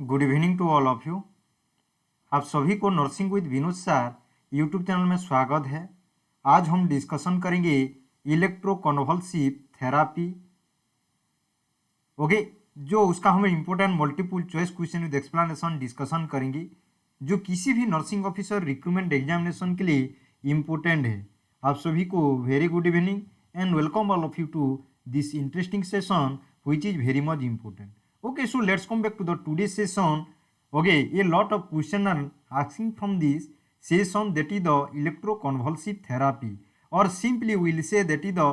Good evening to all of you. आप सभी को nursing with Vinod sir YouTube channel में स्वागत है। आज हम डिस्कशन करेंगे इलेक्ट्रोकन्वल्सिव थेरापी। ओके, जो उसका हम important multiple choice question with explanation discussion करेंगे, जो किसी भी नर्सिंग ऑफिसर रिक्रूटमेंट एग्जामिनेशन के लिए इम्पोर्टेंट है। आप सभी को very good evening and welcome all of you to this interesting session which is very much important. Okay, so let's come back to the today's session. Okay, a lot of questions are asking from this session, that is the electroconvulsive therapy, or simply we will say that is the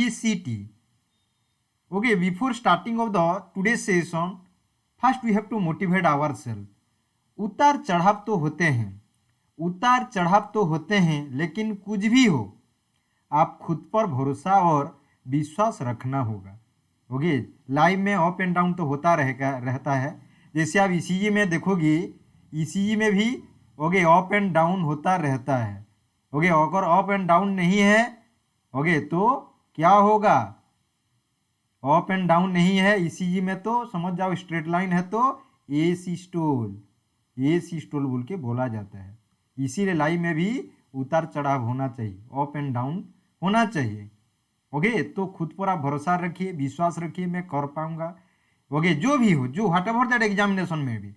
ECT. Okay, before starting of the today's session, first we have to motivate ourselves. उतार चढ़ाव तो होते हैं, उतार चढ़ाव तो होते हैं, लेकिन कुछ भी हो आप खुद पर भरोसा और विश्वास रखना होगा। ओके, लाइफ में अप एंड डाउन तो होता रहता है। जैसे आप ईसीजी में देखोगे, ईसीजी में भी ओके अप एंड डाउन होता रहता है। ओके, अगर अप एंड डाउन नहीं है ओके तो क्या होगा? अप एंड डाउन नहीं है ईसीजी में तो समझ जाओ स्ट्रेट लाइन है तो ए सी स्टोल बोल के बोला जाता है। इसीलिए लाइफ में भी उतार चढ़ाव होना चाहिए, अप एंड डाउन होना चाहिए। ओके, तो खुद पर आप भरोसा रखिए, विश्वास रखिए, मैं कर पाऊंगा। ओके, जो भी हो, जो व्हाट एवर दैट एग्जामिनेशन में भी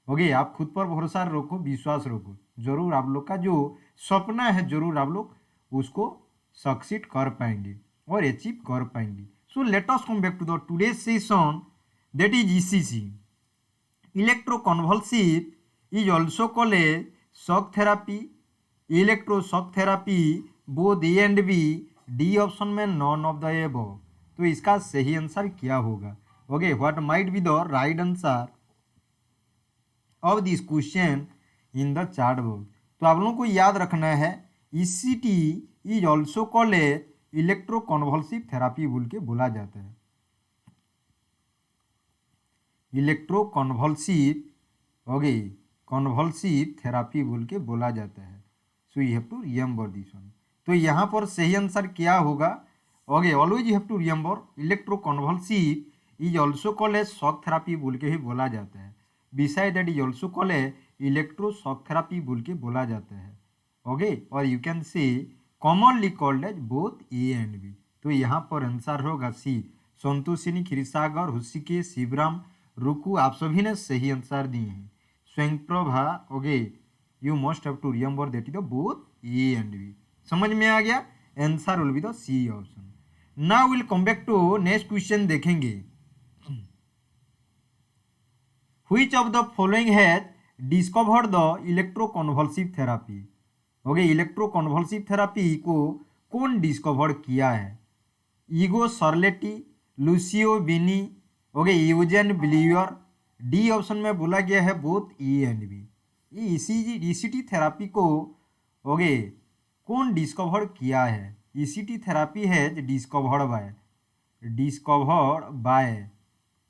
ओके आप खुद पर भरोसा रखो, विश्वास रखो। जरूर आप लोग का जो सपना है जरूर आप लोग उसको सक्सीड कर पाएंगे और अचीव कर पाएंगे। So let us come back to the today's session, that is ECG. Electroconvulsive is also called as shock therapy, electroshock therapy, both A and B. D option में नॉन ऑफ द एबव। तो इसका सही answer क्या होगा? Okay, what might be the right answer of this question in the chart box. तो आप लोगों को याद रखना है ECT is also called as electroconvulsive therapy बोल के बोला जाता है। इलेक्ट्रोकन्वल्सिव ओके कन्वल्सिव थेरापी बोल के बोला जाता है। So you have to remember this one. तो यहाँ पर सही आंसर क्या होगा? Okay, always you have to remember electroconvulsive is also called as shock therapy बोल के ही बोला जाता है। Beside that is also called as electroshock therapy बोल के बोला जाता है। ओके, और you can say commonly called as both A and B. तो यहाँ पर आंसर होगा सी। संतोषिनी, क्षीरसागर, हुसिकेश, शिवराम, रुकू, आप सभी ने सही आंसर दिए हैं। Swayamprabha, okay you must have to remember that is the both A and B. समझ में आ गया? Answer will be the C option. Now will come back to next question देखेंगे। Which of the following has discovered the electroconvulsive therapy? Okay, electroconvulsive therapy को कौन discover किया है? Ugo Cerletti, Lucio Bini, okay Eugen Bleuler. D option में बोला गया है both E and B. ये ईसीटी थेरापी को ओके कौन डिस्कवर किया है? ईसीटी थेरापी है डिस्कवर्ड बाय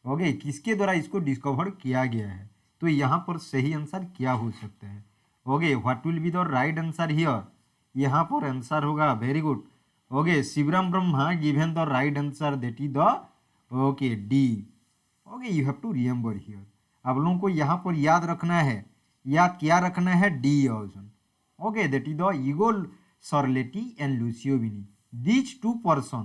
ओके किसके द्वारा इसको डिस्कवर किया गया है? तो यहाँ पर सही आंसर क्या हो सकता है? Okay, what will be the right answer here? यहाँ पर आंसर होगा very good. Okay, Shivram Brahma given the right answer, that is the okay D. Okay, you have to remember here. आप लोगों को यहाँ पर याद रखना है, याद क्या रखना है? D option. Okay, that is the Ugo Cerletti and Lucio Bini. These two person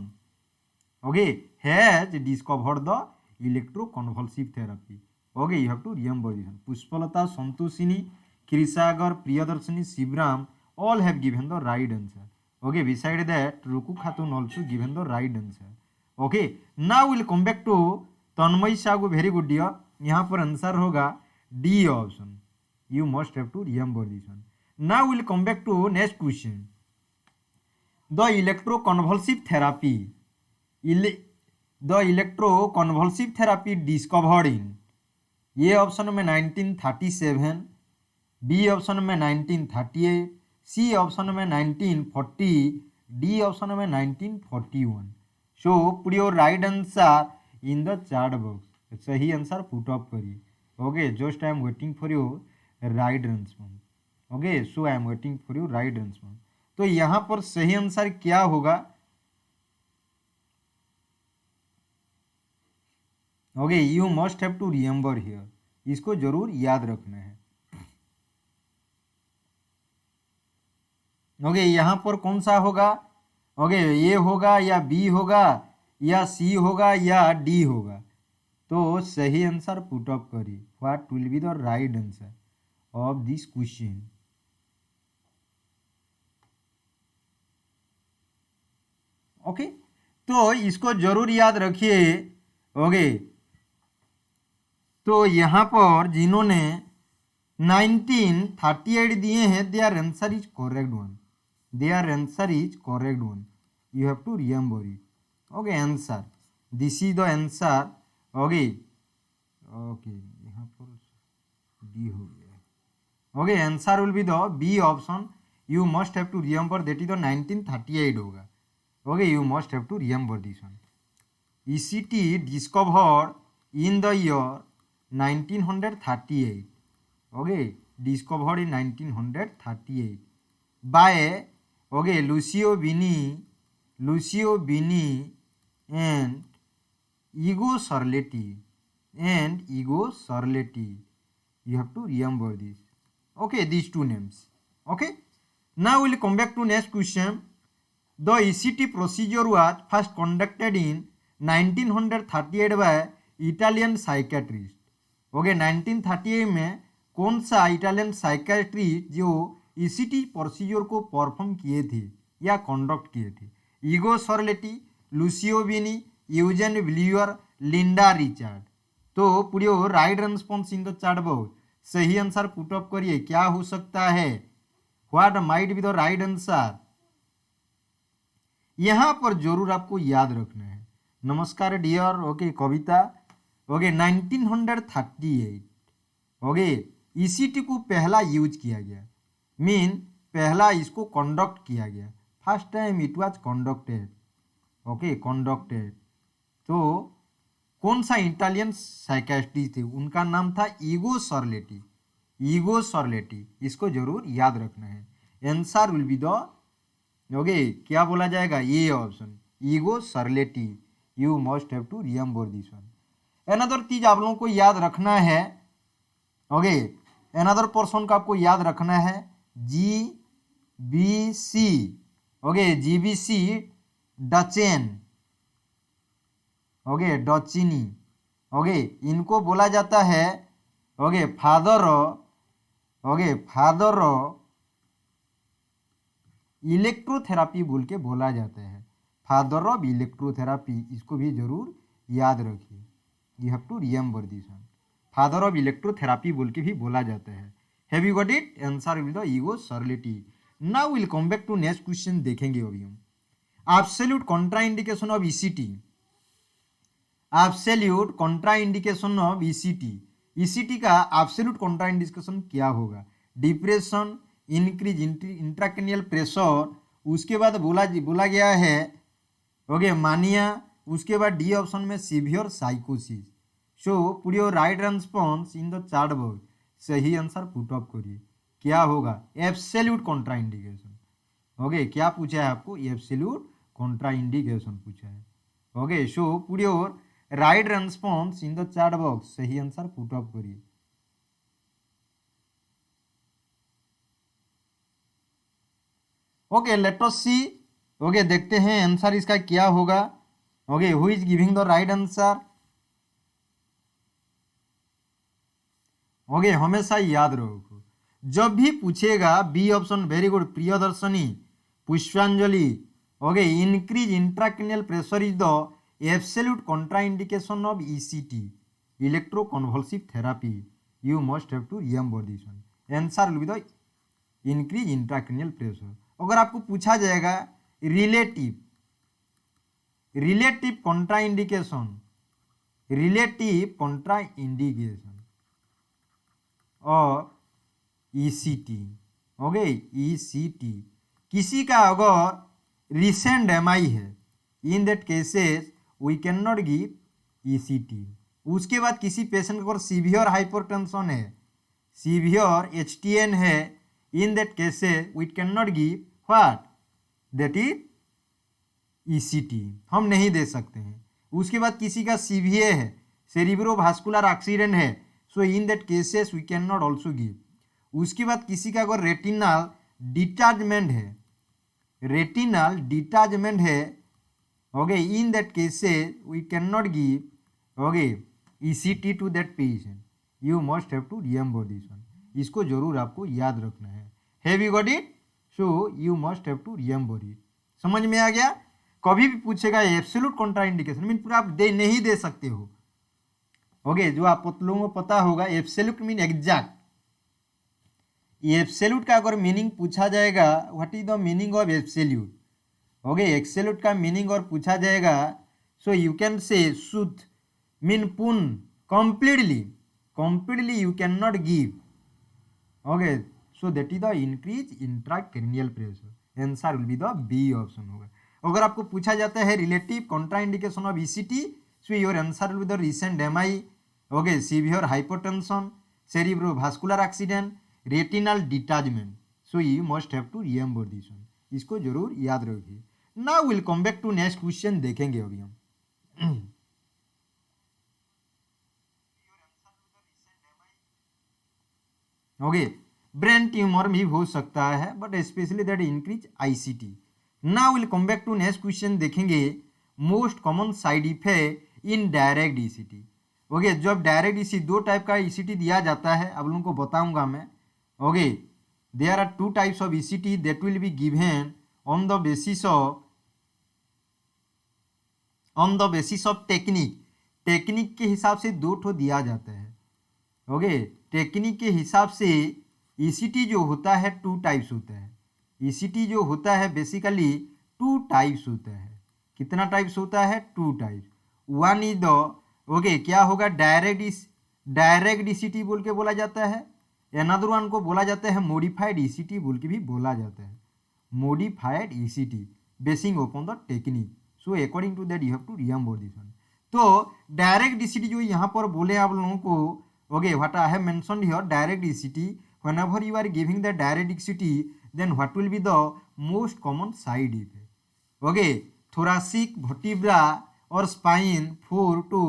okay has discovered the electroconvulsive therapy. Okay, you have to remember this one. Pushpalata, Santoshini, Krisagar, Priyadarshini, Shivram all have given the right answer. Okay, beside that Ruku Khatun also given the right answer. Okay, now we'll come back to Tanmay Sagu. Very good dear. यहाँ पर answer होगा D option. You must have to remember this one. Now we'll come back to next question. The electroconvulsive therapy discovered in A option में 1937, B option में 1938, सी option में 1940, D option में 1941। सो put your right answer in the chart box. सही answer put up करिए। Okay, just I am waiting for your right answer. Okay, so I am waiting for your right answer. तो यहाँ पर सही answer क्या होगा? Okay, you must have to remember here. इसको जरूर याद रखना है। ओके, यहाँ पर कौन सा होगा? ओके, ए होगा या बी होगा या सी होगा या डी होगा? तो सही आंसर पुट अप करिए। What will be the right answer of this question? Okay, तो इसको जरूर याद रखिए। ओके, तो यहाँ पर जिन्होंने 1938 दिए हैं, there answer is correct one. Their answer is correct one. You have to remember it. Okay, answer this is the answer. Okay okay, यहाँ पर डी हो गया। Okay, answer will be the B option. You must have to remember that is the 1938 होगा। Okay, you must have to remember this one. ECT discovered in the year 1938. Okay, discovered in 1938 by Lucio Bini and Igor Sarletti. You have to remember this. Okay, these two names. Okay, now we'll come back to next question. The ECT procedure was first conducted in 1938 by Italian psychiatrist. Okay, 1938 में कौन सा Italian psychiatrist जो ECT procedure को perform किए थे या conduct किए थे? ईगो सरलेटी, लुसियो बिनी, यूजेन ब्लियर, लिंडा रिचार्ड। तो पूरी right response in the chat box. सही आंसर पुट अप करिए। क्या हो सकता है? What might be the right answer? यहाँ पर जरूर आपको याद रखना है। नमस्कार डियर। ओके, कविता। ओके, 1938 ओके ECT को पहला यूज किया गया, मीन पहला इसको कंडक्ट किया गया। First time it was conducted. Okay, conducted. तो कौन सा इटालियन साइकियाट्रिस्ट थे? उनका नाम था ईगो सरलेटी। ईगो सरलेटी, इसको जरूर याद रखना है। Answer will be the okay, क्या बोला जाएगा? ये option, Ugo Cerletti. You must have to remember this one. Another चीज आप लोगों को याद रखना है। ओके, अनदर पर्सन का आपको याद रखना है, GBC। Okay, GBC Duchenne. Okay, Duchenne. Okay, इनको बोला जाता है ओके फादर इलेक्ट्रोथेरापी बोल के बोला जाता है। फादर ऑफ इलेक्ट्रोथेरापी, इसको भी जरूर याद रखिए। You have to remember this one. Father of electrotherapy बोल के भी बोला जाता है। Have you got it? Answer will the Ugo Cerletti. Now will come back to next question. देखेंगे अभी हम absolute contraindication of ECT। Absolute contraindication of ECT। ECT का एब्सोल्यूट कॉन्ट्राइंडिकेशन क्या होगा? डिप्रेशन, इंक्रीज इंट्राक्रेनियल प्रेशर, उसके बाद बोला गया है ओके मानिया, उसके बाद डी ऑप्शन में सीवियर साइकोसिस। सो पूरी right response in the chat box. सही आंसर पुट अप करिए। क्या होगा? Absolute contraindication. ओके, क्या पूछा है आपको? एब्सोल्यूट कॉन्ट्राइंडिकेशन पूछा है। ओके, सो पूरी right response in the chat box. सही आंसर पुट अप करिए। Okay, let us see. Okay, देखते हैं आंसर इसका क्या होगा। Okay, who is giving the right answer? Okay, हमेशा याद रखो, जब भी पूछेगा B option. Very good, Priyadarshini, Pushpanjali. Okay, increase intracranial pressure is the absolute contraindication of ECT, electroconvulsive therapy. You must have to remember this one. Answer will be the increase intracranial pressure. अगर आपको पूछा जाएगा रिलेटिव कॉन्ट्राइंडिकेशन और ECT। Okay, ECT किसी का अगर recent MI है, in that cases we can not give ECT। उसके बाद किसी पेशेंट को अगर सीवियर हाइपरटेंशन है, सीवियर HTN है, in that cases we can not give what? That is ECT, हम नहीं दे सकते हैं। उसके बाद किसी का CVA है, सेरिब्रोवास्कुलर एक्सीडेंट है, so in that cases we can not also give. उसके बाद किसी का अगर रेटिनल डिटैचमेंट है, रेटिनल डिटैचमेंट है, okay, in that cases we can not give, okay, ECT to that patient. You must have to remember this one. इसको जरूर आपको याद रखना है। Have you got it? So you must have to remember it. समझ में आ गया? कभी भी पूछेगा एब्सोल्यूट कॉन्ट्राइंडिकेशन मीन पूरा आप दे नहीं दे सकते हो, ओके, जो आप लोगों को पता होगा एब्सोल्यूट मीन एग्जैक्ट। एब्सोल्यूट का अगर मीनिंग पूछा जाएगा, what is the meaning of absolute, okay, absolute का मीनिंग और पूछा जाएगा, सो यू कैन से शुद्ध मीन पूर्ण, completely, completely you can not give, okay, so that is the increase intracranial pressure. Answer will be the B option होगा। अगर आपको पूछा जाता है relative contraindication of ECT, so your answer will be the recent MI, okay, severe hypotension, cerebrovascular accident, retinal detachment. So you must have to remember this one. इसको जरूर याद रखिए। Now will come back to next question, देखेंगे अभी हम। Okay, brain tumour भी हो सकता है but specially that increase ICT. Now will come back to next question, देखेंगे most common side effect in direct ECT. Okay, जब डायरेक्ट ईसी दो टाइप का ईसीटी दिया जाता है, आप लोगों को बताऊंगा मैं। Okay, there are two types of ECT that will be given on the basis of technique. Technique के हिसाब से दो ठो दिया जाता है। ओके, टेक्निक के हिसाब से ईसीटी जो होता है टू टाइप्स होता है। ईसीटी जो होता है बेसिकली टू टाइप्स होता है। कितना टाइप्स होता है? Two types. One is the, okay, क्या होगा, डायरेक्ट ईसीटी बोल के बोला जाता है। अनदर वन को बोला जाता है मॉडिफाइड ईसीटी बोल के भी बोला जाता है। Modified ECT basing upon the technique. So according to that you have to remember this one. तो डायरेक्ट ईसीटी जो यहाँ पर बोले आप लोगों को, okay, what I have mentioned here, direct ECT, whenever you are giving the direct ECT, then what will be the most common side effect? Okay, thoracic vertebra or spine 4 to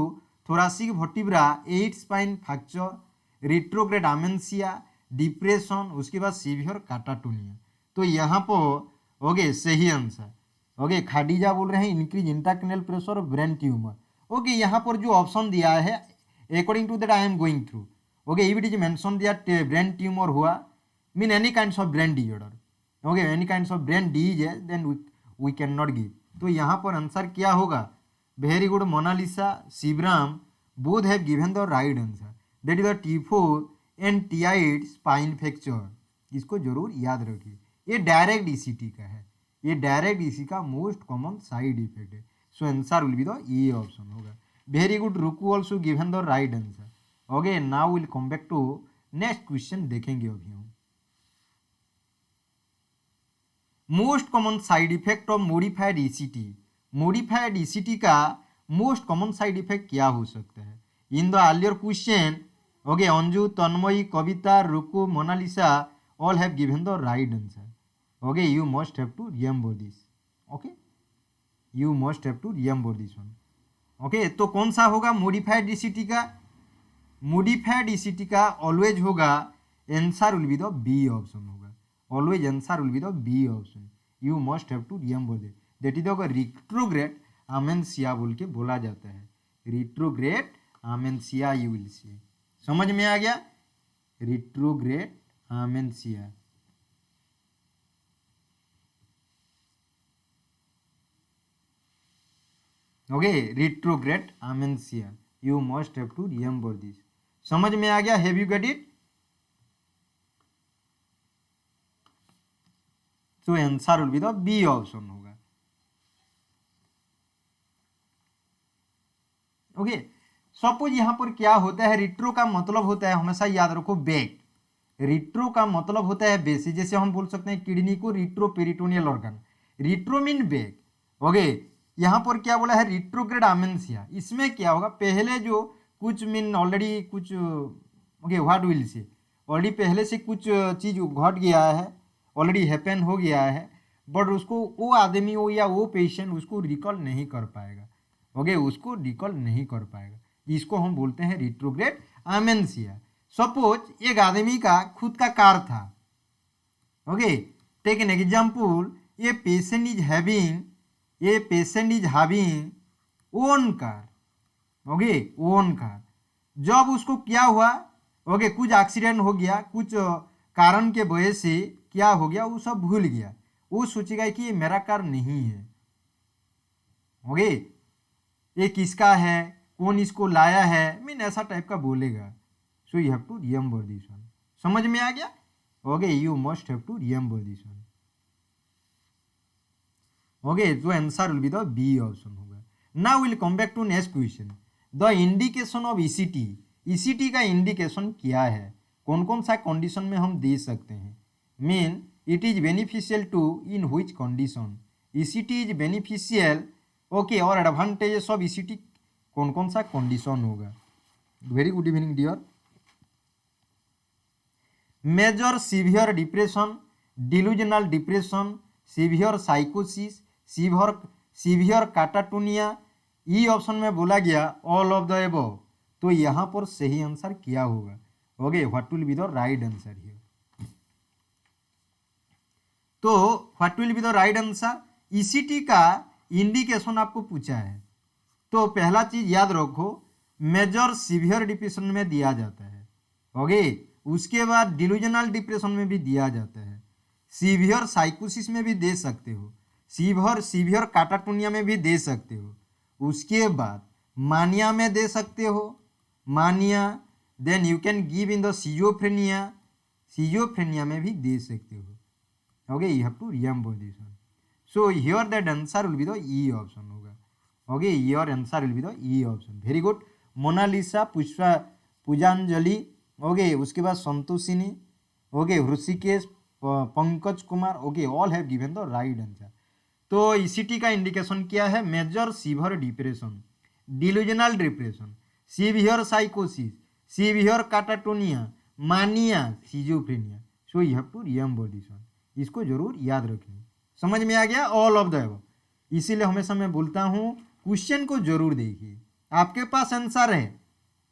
thoracic vertebra 8 spine fracture, retrograde amesia, depression, उसके बाद severe काटाटोनिया। तो यहाँ पर okay सही answer, okay, खाडीजा बोल रहे हैं increase intracranial pressure और ब्रेन ट्यूमर। ओके, यहाँ पर जो ऑप्शन दिया है according to that I am going through. Okay, if it is mentioned that brain tumor हुआ, mean any kinds of brain disorder, okay, any kinds of brain disease, then we cannot give। तो यहाँ पर answer क्या होगा? Very good, Monalisa, Shivram both have given the right answer, that is the T4 and T8 spine fracture. इसको जरूर याद रखिए। ये डायरेक्ट ईसीटी का है, ये डायरेक्ट ईसी का मोस्ट कॉमन साइड इफेक्ट है। So answer will be the A option होगा। Very good, Ruku also given the right answer. Okay, now will come back to next question, देखेंगे अभी हम। Most common side effect of modified ECT. Modified ECT का most common side effect क्या हो सकता है? In the earlier question, okay, Anju, Tanmayi, Kavita, Ruku, Monalisa all have given the right answer. Okay, you must have to remember this. Okay, you must have to remember this one. Okay, तो कौन सा होगा modified ECT का? Modified ECT का always होगा, answer will be the B option होगा। Always answer will be the B option. You must have to remember that is the retrograde amnesia बोल के बोला जाता है। Retrograde amnesia you will see. समझ में आ गया? Retrograde आमेंसिया। Okay, retrograde amnesia, you must have to remember this. समझ में आ गया? Have you get it? तो answer will be the B option होगा। ओके, सपोज यहां पर क्या होता है, रिट्रो का मतलब होता है, हमेशा याद रखो, बैक। रिट्रो का मतलब होता है बेसी। जैसे हम बोल सकते हैं किडनी को retro peritoneal organ, retro mean back. Okay, यहाँ पर क्या बोला है, रिट्रोग्रेड आमेंसिया। इसमें क्या होगा, पहले जो कुछ मीन ऑलरेडी कुछ, okay, what will say, already पहले से कुछ चीज घट गया है, ऑलरेडी हैपन हो गया है, बट उसको वो आदमी हो या वो पेशेंट उसको रिकॉल नहीं कर पाएगा। ओके, उसको रिकॉल नहीं कर पाएगा। इसको हम बोलते हैं रिट्रोग्रेड आमेंसिया। सपोज एक आदमी का खुद का कार था, okay, take an example, a patient is having own car, okay, own car. जब उसको क्या हुआ, ओके, कुछ एक्सीडेंट हो गया, कुछ कारण के वजह से क्या हो गया, वो सब भूल गया, वो सोचेगा कि ये मेरा कार नहीं है, ओके, ये किसका है, कौन इसको लाया है, मीन ऐसा टाइप का बोलेगा। So you have to remember this one. समझ में आ गया? Okay, you must have to remember this one. Okay, तो answer will be the B option होगा। Now will come back to next question, the indication of ECT. ECT का indication क्या है, कौन कौन सा कंडीशन में हम दे सकते हैं। Mean it is beneficial to in which condition, ECT is beneficial, okay, और एडवांटेजेस ऑफ ईसीटी कौन कौन सा कंडीशन होगा। Very good evening dear. Major severe depression, delusional depression, severe साइकोसिस, सीवियर काटाटोनिया, ई ऑप्शन में बोला गया ऑल ऑफ द एबव। तो यहाँ पर सही आंसर क्या होगा, okay, what will be the right answer here. तो what will be the right answer, ECT का इंडिकेशन आपको पूछा है, तो पहला चीज याद रखो, मेजर सीवियर डिप्रेशन में दिया जाता है, ओके, उसके बाद डिलूजनल डिप्रेशन में भी दिया जाता है, सीवियर साइकोसिस में भी दे सकते हो, सीवियर काटाटोनिया में भी दे सकते हो, उसके बाद मानिया में दे सकते हो, mania, then you can give in the schizophrenia में भी दे सकते हो, okay, you have to remember this one. So here that answer will be the E option होगा, okay, your answer will be the E option. Very good. Monalisa, Pujanjali, okay, उसके बाद Santoshini, okay, Rishikesh, Pankaj Kumar, okay, all have given the right answer. तो ECT का indication क्या है, major severe depression, delusional depression, severe साइकोसिस, severe catatonia, mania, schizophrenia. So you have to remember this one, इसको जरूर याद रखिए। समझ में आ गया, ऑल ऑफ द अबव। इसीलिए हमेशा मैं बोलता हूँ क्वेश्चन को जरूर देखिए, आपके पास आंसर है,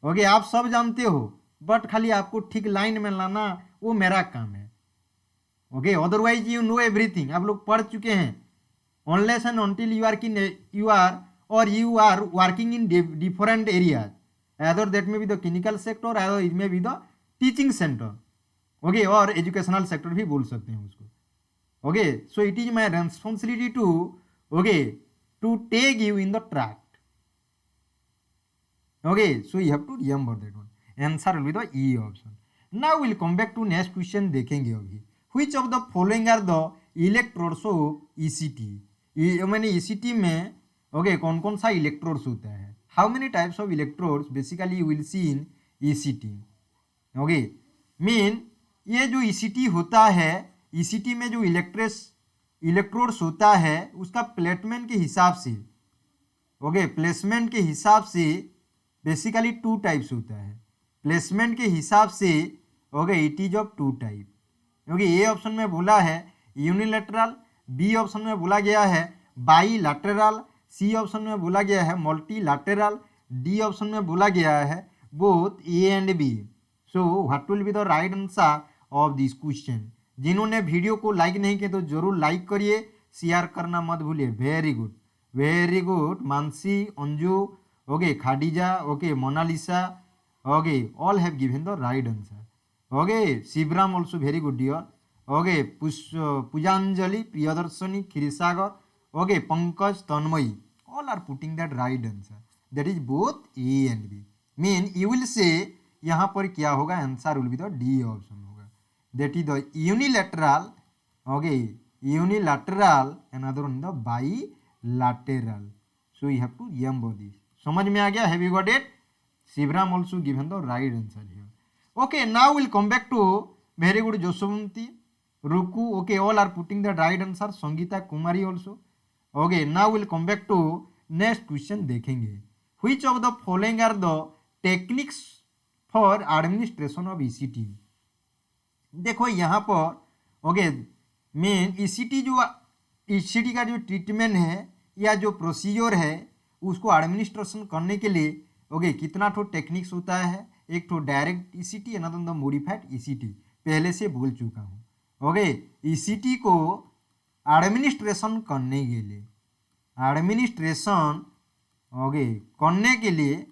ओके, आप सब जानते हो, बट खाली आपको ठीक लाइन में लाना वो मेरा काम है, okay, otherwise you know everything, आप लोग पढ़ चुके हैं, unless and until you are working in different areas, either that may be the clinical sector, either it may be the teaching center, okay, और एजुकेशनल सेक्टर भी बोल सकते हैं उसको, okay. So it is my responsibility to, okay, to take you in the track, okay, so you have to remember that one, answer will be the E option. Now will come back to next question, देखेंगे अभी, which of the following are the electrodes of ECT. मैंने ECT में, okay, कौन कौन सा electrodes होता है, how many types of electrodes basically you will C in ECT, okay, mean ये जो ईसीटी होता है, ईसीटी में जो इलेक्ट्रोड्स होता है उसका प्लेसमेंट के हिसाब से, ओके, प्लेसमेंट के हिसाब से बेसिकली 2 टाइप्स होता है, प्लेसमेंट के हिसाब से, okay, it is of 2 type, okay. A option में बोला है यूनिलैटरल, बी ऑप्शन में बोला गया है बाईलैटरल, सी ऑप्शन में बोला गया है मल्टीलैटरल, डी ऑप्शन में बोला गया है both A and B. So what will be the right answer of this question. जिन्होंने वीडियो को लाइक नहीं किया तो जरूर लाइक करिए, शेयर करना मत भूलिए। Very good, very good. Mansi, Anju, okay, Khadija, okay, Monalisa, okay, all have given the right answer, okay. Shivram also very good dear, okay, Pujanjali, Priyadarshini, Kshirsagar, okay, Pankaj, Tanmayi, all are putting that right answer, that is both A and B. Mean you will say यहाँ पर क्या होगा, answer will be the D option होगा, that is the unilateral, okay, unilateral, another one the bilateral. So you have to remember this. समझ में आ गया, have you got it? Shivram also given the right answer here, okay. Now will come back to, very good, Joshwanti, Ruku, okay, all are putting the right answer, Sangeeta Kumari also, okay. Now will come back to next question, देखेंगे which of the following are the techniques for administration of ECT. देखो यहाँ पर, okay, main ECT का जो treatment है या जो procedure है उसको एडमिनिस्ट्रेशन करने के लिए, ओके, कितना ठो टेक्निक्स होता है एक तो direct ECT, another the modified ECT, पहले से बोल चुका हूँ। ओके, ईसीटी को एडमिनिस्ट्रेशन करने के लिए, एडमिनिस्ट्रेशन ओके करने के लिए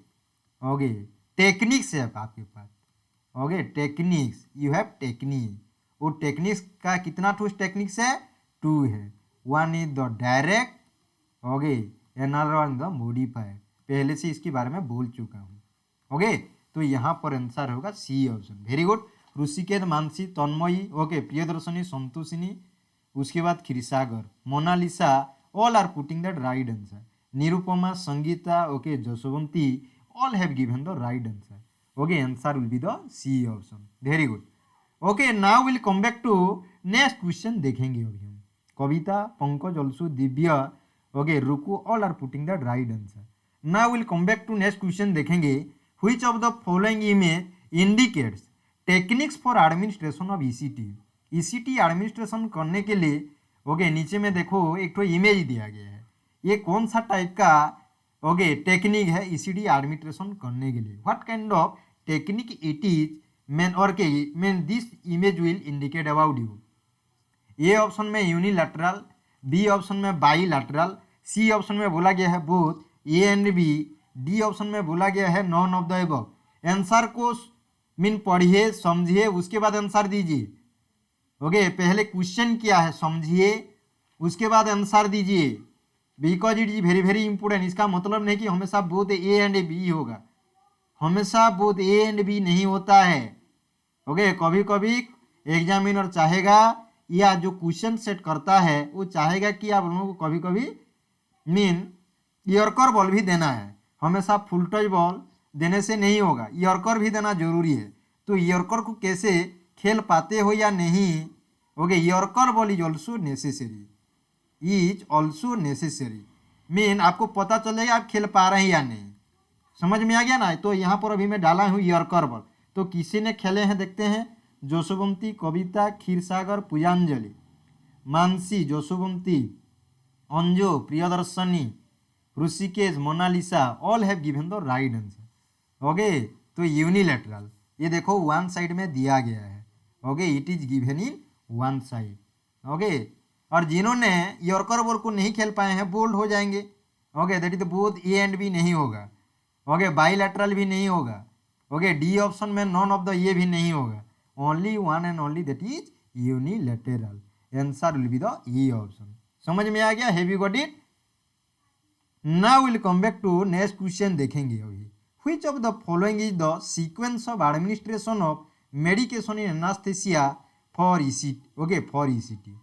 ओके टेक्निक्स है आपके पास। Okay, techniques, you have technique. वो टेक्निक्स का कितना टूल्स टेक्निक्स है? 2 है। One is the direct, okay, another one the modified, पहले से इसके बारे में बोल चुका हूँ। ओके, तो यहाँ पर आंसर होगा C option. Very good. Rishikesh, Mansi, Tanmayi, okay, Priyadarshini, Santoshini, उसके बाद Kshirsagar, Monalisa, all are putting that right answer. Nirupama, Sangeeta, okay, Jaswanti, all have given the right answer. Okay, answer will be the C option. Very good. Okay, now will come back to next question देखेंगे अभी हम। Kavita, Pankaj, Alsu, Divya, okay, Ruku, all are putting that right answer. Now will come back to next question देखेंगे। Which of the following image indicates techniques for administration of ECT. ECT administration करने के लिए, okay, नीचे में देखो एक तो इमेज दिया गया है। ये कौन सा टाइप का ओके टेक्निक है ईसीटी एडमिनिस्ट्रेशन करने के लिए? What kind of technique it is main और के main this image will indicate about you. A option में यूनिलैटरल, बी ऑप्शन में बाईलैटरल, सी ऑप्शन में बोला गया है both A and B, D option में बोला गया है none of the above. Answer को मीन पढ़िए, समझिए, उसके बाद आंसर दीजिए। ओके, पहले क्वेश्चन क्या है समझिए, उसके बाद आंसर दीजिए, because it is very very important. इसका मतलब नहीं कि हमेशा बोथ ए एंड बी होगा, हमेशा बोथ ए एंड बी नहीं होता है। ओके, कभी कभी एग्जामिनर चाहेगा या जो क्वेश्चन सेट करता है वो चाहेगा कि आप लोगों को कभी कभी मीन यॉर्कर बॉल भी देना है, हमेशा फुल टच बॉल देने से नहीं होगा, यॉर्कर भी देना जरूरी है। तो यॉर्कर को कैसे खेल पाते हो या नहीं, okay, yorker ball is also necessary, is also necessary, mean आपको पता चलेगा आप खेल पा रहे हैं या नहीं। समझ में आ गया ना? तो यहाँ पर अभी मैं डाला हूँ यॉर्कर बॉल। तो किसी ने खेले हैं देखते हैं, Joshwanti, Kavita, Kshirsagar, Pujanjali, Mansi, Joshwanti, Anjo, Priyadarshini, Rishikesh, Monalisa, all have given the right answer. Okay, तो यूनिलैटरल, ये देखो वन साइड में दिया गया है। Okay, it is given in one side. Okay, और जिन्होंने यॉर्कर बॉल को नहीं खेल पाए हैं बोल्ड हो जाएंगे। Okay, that is both A and B नहीं होगा। ओके, बाईलैटरल भी नहीं होगा। ओके, डी ऑप्शन में नॉन ऑफ द ये भी नहीं होगा, only one and only that is unilateral. Answer will be the E option. समझ में आ गया? Have you got it? Now will come back to next question देखेंगे अभी। Which of the following is the sequence of administration of medication in anaesthesia for ECT. Okay, for ECT.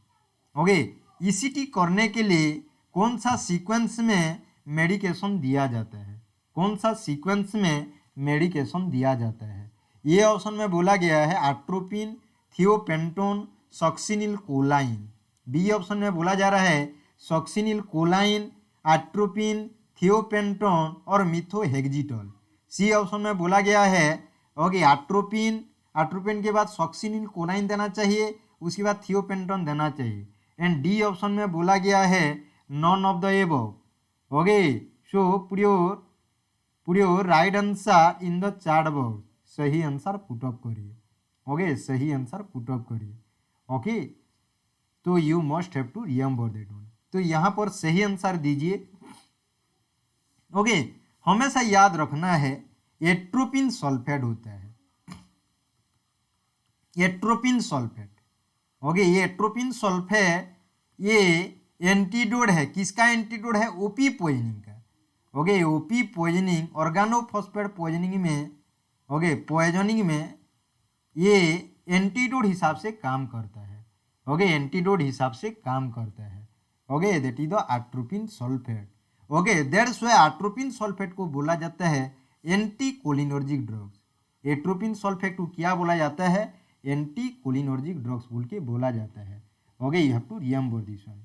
Okay, ECT करने के लिए कौन सा sequence में medication दिया जाता है? कौन सा सीक्वेंस में मेडिकेशन दिया जाता है? ये ऑप्शन में बोला गया है atropine, thiopentone, succinyl choline. B option में बोला जा रहा है सक्सिनिल कोलाइन, एट्रोपिन, थियोपेंटोन और मिथोहेक्जिटोल। सी ऑप्शन में बोला गया है ओके एट्रोपिन, एट्रोपिन के बाद सक्सिनिल कोलाइन देना चाहिए, उसके बाद थियोपेंटोन देना चाहिए। एंड डी ऑप्शन में बोला गया है none of the above. Okay, so put right answer in the chart box. सही आंसर पुट अप करिए। ओके, सही आंसर पुट अप करिए। ओके, तो you must have to remember that one. तो यहाँ पर सही आंसर दीजिए। ओके, हमेशा याद रखना है एट्रोपिन सल्फेट होता है, एट्रोपिन सल्फेट। ओके, ये एट्रोपिन सल्फेट ये एंटीडोट है, किसका एंटीडोट है? ओपी पॉइजनिंग का। Okay, OP poisoning, organophosphate poisoning में, ओके, पॉइजनिंग में ये एंटीडोट हिसाब से काम करता है। ओके, एंटीडोट हिसाब से काम करता है। Okay, that is the atropine sulphate. Okay, that's why atropine sulphate को बोला जाता है anti cholinergic drugs. Atropine sulphate को क्या बोला जाता है? एंटी कोलिनर्जिक ड्रग्स बोल के बोला जाता है। Okay, you have to remember this one.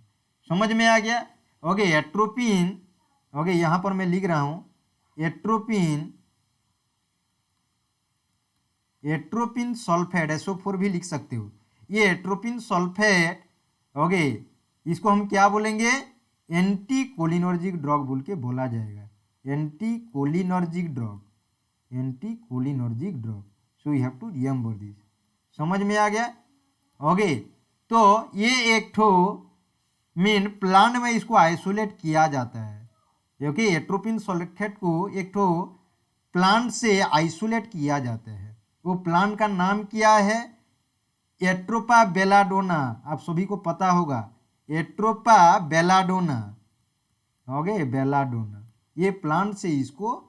समझ में आ गया? ओके, एट्रोपिन, ओके, यहाँ पर मैं लिख रहा हूँ एट्रोपिन, एट्रोपिन सल्फेट, SO4 भी लिख सकते हो। ये एट्रोपिन सल्फेट, ओके, इसको हम क्या बोलेंगे? एंटी कोलिनर्जिक ड्रग बोल के बोला जाएगा, anti cholinergic drug. Anti cholinergic drug. So you have to remember this. समझ में आ गया? ओके, तो ये एक ठो मीन प्लांट में इसको आइसोलेट किया जाता है, क्योंकि एट्रोपिन सल्फेट को एक ठो प्लांट से आइसोलेट किया जाता है। वो प्लांट का नाम क्या है? Atropa belladonna. आप सभी को पता होगा एट्रोपा बेलाडोना। ओके, बेलाडोना, ये प्लांट से इसको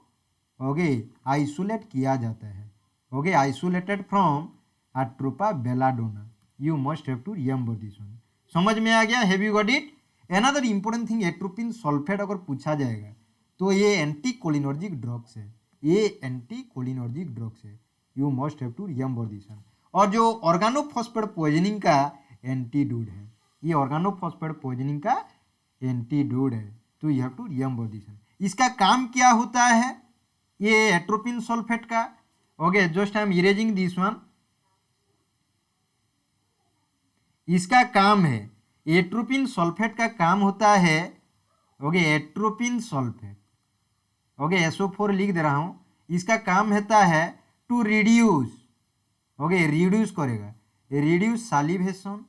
ओके आइसोलेट किया जाता है। Okay, isolated from atropa belladonna. You must have to remember this one. समझ में आ गया? Have you got it? Another important thing, atropine sulphate अगर पूछा जाएगा तो ये एंटी कोलिनर्जिक ड्रग्स है। ये एंटी कोलिनर्जिक ड्रग्स है। You must have to remember this one. और जो ऑर्गेनोफॉस्फेट पॉइजनिंग का एंटीडोट है, ये ऑर्गेनोफॉस्फेट पॉइजनिंग का एंटीडोट है। तो you have to remember this one. इसका काम क्या होता है ये एट्रोपिन सल्फेट का? Okay, just I am erasing this one. इसका काम है, एट्रोपिन सल्फेट का काम होता है okay atropine sulphate. Okay, SO4 लिख दे रहा हूं। इसका काम होता है टू रिड्यूस, ओके रिड्यूस करेगा, reduce salivation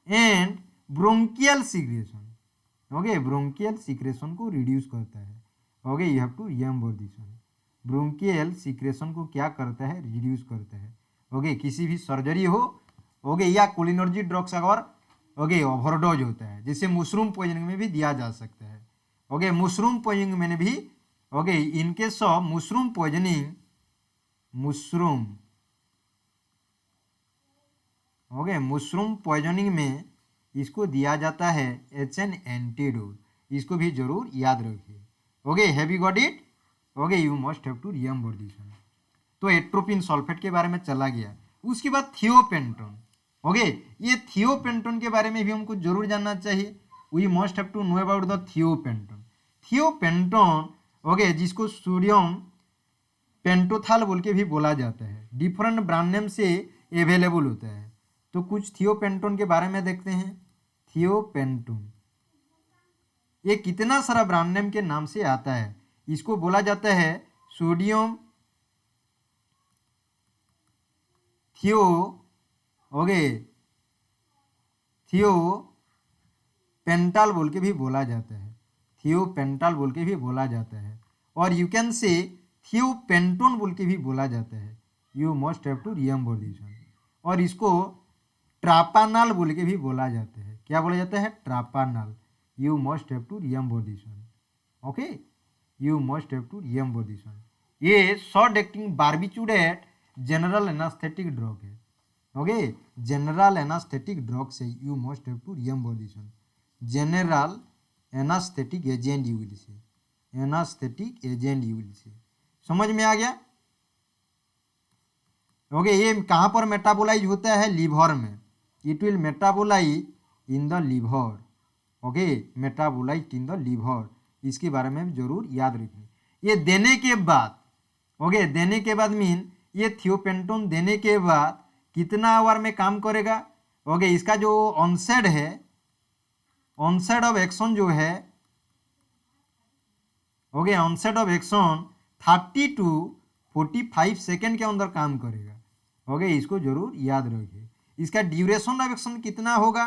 and bronchial secretion. Okay, bronchial secretion को रिड्यूस करता है। Okay, you have to remember this one. Bronchial secretion को क्या करता है? रिड्यूस करता है। ओके, किसी भी सर्जरी हो ओके या कोलिनर्जिक ड्रग्स अगर ओके ओवरडोज होता है, जिसे मशरूम पॉइजनिंग में भी दिया जा सकता है। ओके, मशरूम पॉइजनिंग में भी okay in case of mushroom poisoning, mushroom okay mushroom poisoning में इसको दिया जाता है एच एन एंटीडोट। इसको भी जरूर याद रखिए। Okay, have you got it? Okay, you must have to remember this one. तो एट्रोपिन सल्फेट के बारे में चला गया। उसके बाद थियोपेंटोन। ओके, ये थियोपेंटोन के बारे में भी हमको जरूर जानना चाहिए। We must have to know about the thiopentone. Thiopentone okay जिसको सोडियम पेंटोथाल बोल के भी बोला जाता है, डिफरेंट ब्रांड नेम से अवेलेबल होता है। तो कुछ थियोपेंटोन के बारे में देखते हैं। थियोपेंटोन ये कितना सारा ब्रांड नेम के नाम से आता है। इसको बोला जाता है सोडियम थियो ओके थियो पेंटाल बोल के भी बोला जाता है। थियो पेंटाल बोल के भी बोला जाता है। और यू कैन से थियो पेंटोन बोल के भी बोला जाता है। You must have to remember this one. और इसको ट्रापानाल बोल के भी बोला जाता है। क्या बोला जाता है? Trapanal. You must have to remember this one. Okay, you must have to remember this one. ये short acting barbiturate general anaesthetic drug है। ओके, जनरल एनास्थेटिक ड्रग से you must have to remember this one. General anaesthetic agent you will say, anaesthetic agent you will say. समझ में आ गया? Okay, ये कहाँ पर मेटाबोलाइज होता है? लीवर में। It will metabolise in the liver. Okay, metabolise in the liver. इसके बारे में जरूर याद रखें। ये देने के बाद ओके देने के बाद मीन ये थियोपेंटोन देने के बाद कितना आवर में काम करेगा? ओके, इसका जो ऑनसेट है, ऑनसेट ऑफ एक्शन जो है okay onset of action 30 to 45 second के अंदर काम करेगा। ओके, इसको जरूर याद रखिए। इसका ड्यूरेशन ऑफ एक्शन कितना होगा?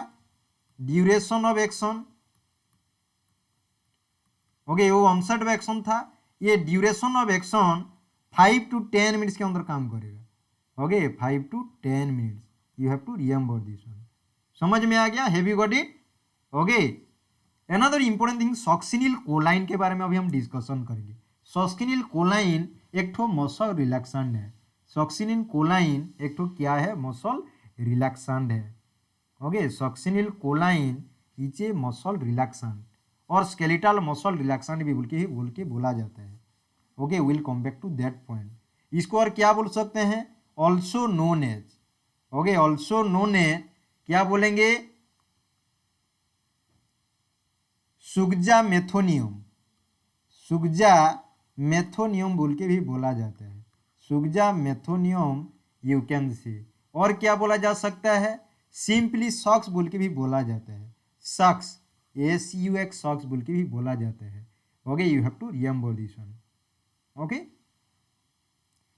ड्यूरेशन ऑफ एक्शन ओके वो ऑनसेट ऑफ एक्शन था, ये duration of action 5 to 10 minutes के अंदर काम करेगा। Okay, 5 to 10 minutes. You have to remember this one. समझ में आ गया? Have you got it? Okay, another important thing, succinylcholine के बारे में अभी हम डिस्कशन करेंगे। सॉक्सिनिल कोलाइन एक ठो मसल रिलैक्सेंट है। सॉक्सिनिल कोलाइन एक ठो क्या है? मसल रिलैक्सेंट है। Okay, succinylcholine is a muscle relaxant और स्केलेटल मसल रिलैक्सेंट भी बोल के बोला जाता है। Okay, will come back to that point. इसको और क्या बोल सकते हैं? Also known as okay also known as क्या बोलेंगे? सुगजा मेथोनियम। सुगजा मेथोनियम बोल के भी बोला जाता है। सुगजा मेथोनियम यू कैन सी। और क्या बोला जा सकता है? सिंपली सॉक्स बोल के भी बोला जाता है। सॉक्स SUX सॉक्स बोल के भी बोला जाता है। Okay, you have to remember this one. Okay,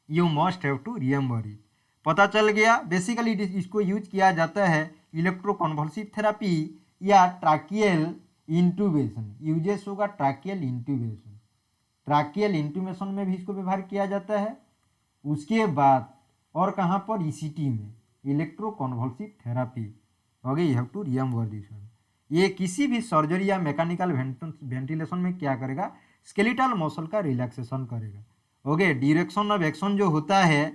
you must have to remember it. पता चल गया। बेसिकली इसको यूज किया जाता है इलेक्ट्रोकन्वल्सिव थेरापी या ट्राकियल इंट्यूबेशन। यूजेस होगा ट्राकियल इंट्यूबेशन। ट्राकियल इंट्यूबेशन में भी इसको व्यवहार किया जाता है। उसके बाद और कहाँ पर, ईसीटी में, electroconvulsive therapy. Okay, you have to remember this one. ये किसी भी सर्जरी या मैकेनिकल वेंटिलेशन में क्या करेगा, स्केलेटल मसल का रिलैक्सेशन करेगा। ओके, डायरेक्शन ऑफ एक्शन जो होता है,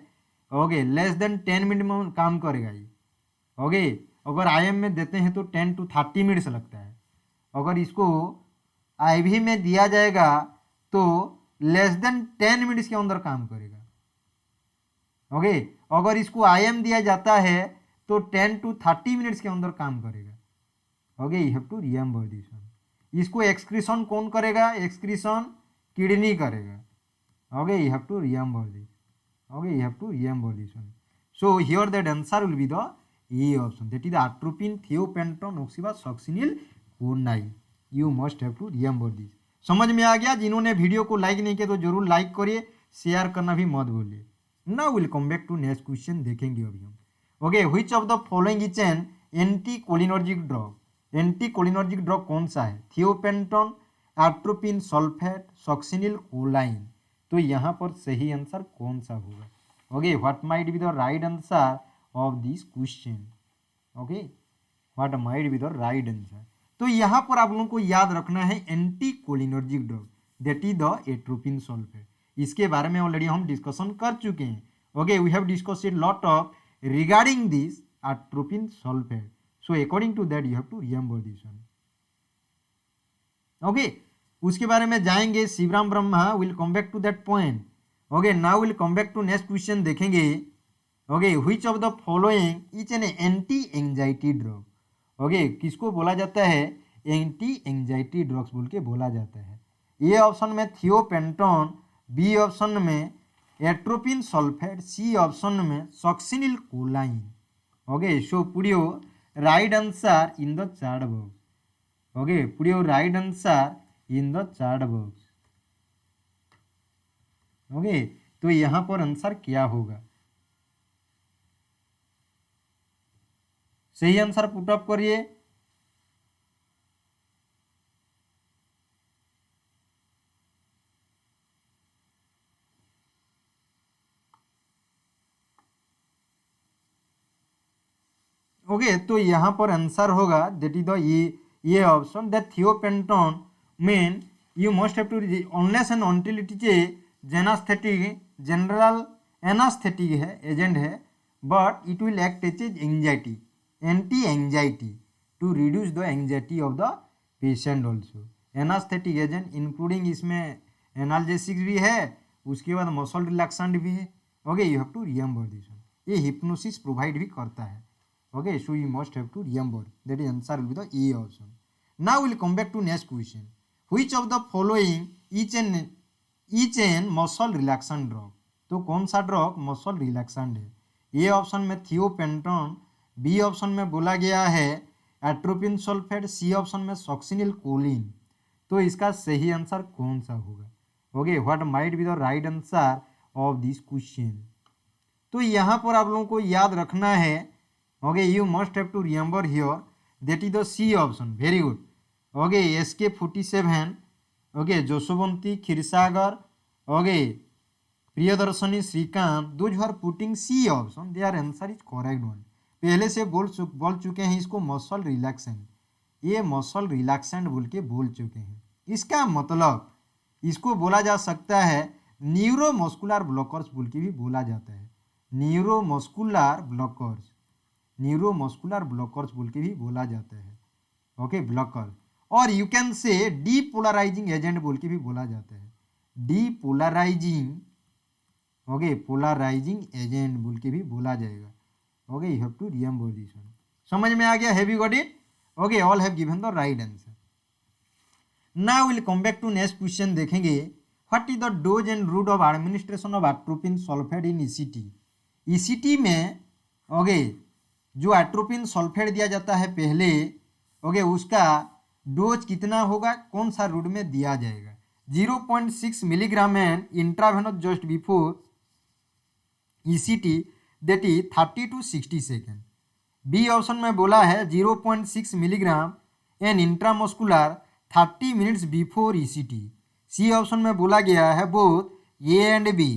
ओके, लेस देन 10 मिनट में काम करेगा ये। ओके, अगर आईएम में देते हैं तो 10 to 30 मिनट्स लगता है। अगर इसको आईवी में दिया जाएगा तो लेस देन 10 मिनट्स के अंदर काम करेगा। ओके, अगर इसको आईएम दिया जाता है तो 10 to 30 मिनट्स के अंदर काम करेगा। Okay, you have to remember this one. इसको एक्सक्रीशन कौन करेगा, एक्सक्रीशन किडनी करेगा। Okay, you have to remember this. Okay, you have to remember this one. So here that answer will be the A option, that is the atropine thiopentone oxyba succinyl conide. You must have to remember this. समझ में आ गया? जिन्होंने video को like नहीं किया तो जरूर लाइक करिए, शेयर करना भी मत भूलिए। Now will come back to next question, देखेंगे अभी हम। Okay, which of the following is an anti cholinergic drug. Anti cholinergic drug कौन सा है, thiopentone, atropine sulphate, succinyl choline. तो यहाँ पर सही आंसर कौन सा होगा। Okay, what might be the right answer of this question. Okay, what might be the right answer. तो यहाँ पर आप लोगों को याद रखना है anti cholinergic drug, that is the atropine sulphate. इसके बारे में ऑलरेडी हम डिस्कशन कर चुके हैं। Okay, we have discussed lot of regarding this atropine sulphate. So according to that you have to remember this one. Okay, उसके बारे में जाएंगे। Shivram Brahma will come back to that point. Okay, now will come back to next question, देखेंगे। Okay, which of the following is an anti anxiety drug. Okay, किसको बोला जाता है, anti anxiety drugs बोल के बोला जाता है। ए ऑप्शन में थियोपेंटोन, बी ऑप्शन में एट्रोपिन सल्फेट, सी ऑप्शन में succinyl कोलाइन। Okay, so put your right answer in the chat box. Okay, put your right answer in the chat box. Okay, तो यहां पर आंसर क्या होगा, सही answer put up करिए। Okay, तो यहां पर आंसर होगा that is the A option, that thiopentone mean you must have to unless and until it is a anaesthetic, general anaesthetic है, एजेंट है, but it will act as anxiety, anti anxiety to reduce the anxiety of the patient also. Anaesthetic agent including इसमें analgesics भी है, उसके बाद muscle relaxant भी है। Okay, you have to remember this one. ये हिप्नोसिस प्रोवाइड भी करता है। Okay, so you must have to remember that is answer will be the A option. Now will come back to next question, which of the following each an muscle relaxant drug. तो कौन सा drug muscle relaxant है। A option में thiopentone, B option में बोला गया है atropine sulphate, C option में सक्सिनिल कोलिन। तो इसका सही आंसर कौन सा होगा। Okay, what might be the right answer of this question. तो यहाँ पर आप लोगों को याद रखना है, okay, you must have to remember here that is the C option. Very good. Okay, SK47, okay, Joshwanti, Kshirsagar, okay, Priyadarshini, Shrikant, those are putting C option, their answer is correct one. पहले से बोल चुके हैं इसको मसल रिलैक्सेंट, ये मसल रिलैक्सेंट बोल के बोल चुके हैं। इसका मतलब इसको बोला जा सकता है न्यूरोमस्कुलर ब्लॉकर्स बोल के भी बोला जाता है। न्यूरोमस्कुलर ब्लॉकर्स, न्यूरोमस्कुलर ब्लॉकर्स बोल के भी बोला जाता है। ओके, ब्लॉकर, और यू कैन से डीपोलराइजिंग एजेंट बोल के भी बोला जाता है। डीपोलराइजिंग, ओके, पोलराइजिंग एजेंट बोल के भी बोला जाएगा। Okay, you have to remember this one. समझ में आ गया, have you got it. Okay, all have given the right answer. Now will come back to next question, देखेंगे what is the dose and route of administration of atropine sulphate in ECT. ECT में okay जो atropine sulphate दिया जाता है पहले, okay, उसका dose कितना होगा, कौन सा रूट में दिया जाएगा। 0.6 milligram and intravenous just before ECT that is 30 to 60 second. B option में बोला है 0.6 milligram an intramuscular 30 minutes before ECT। C option में बोला गया है both A and B.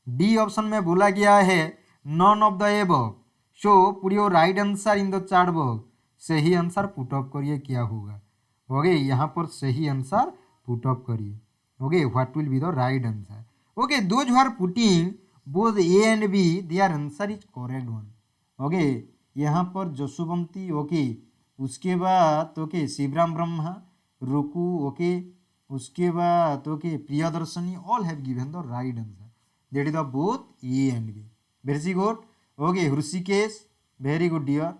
D option में बोला गया है none of the above. So put your right answer in the chart box. सही आंसर पुट अप करिए, क्या होगा? ओके, यहाँ पर सही आंसर पुट अप करिए। Okay, what will be the right answer? Okay, those who are putting both A and B their answer is correct one. Okay, यहाँ पर जसुवंती, ओके, उसके बाद ओके शिवराम ब्रह्मा, रुकू, ओके, उसके बाद okay Priyadarshini, all have given the right answer that is the both A and B. Very good. Okay, Rishikesh, very good dear.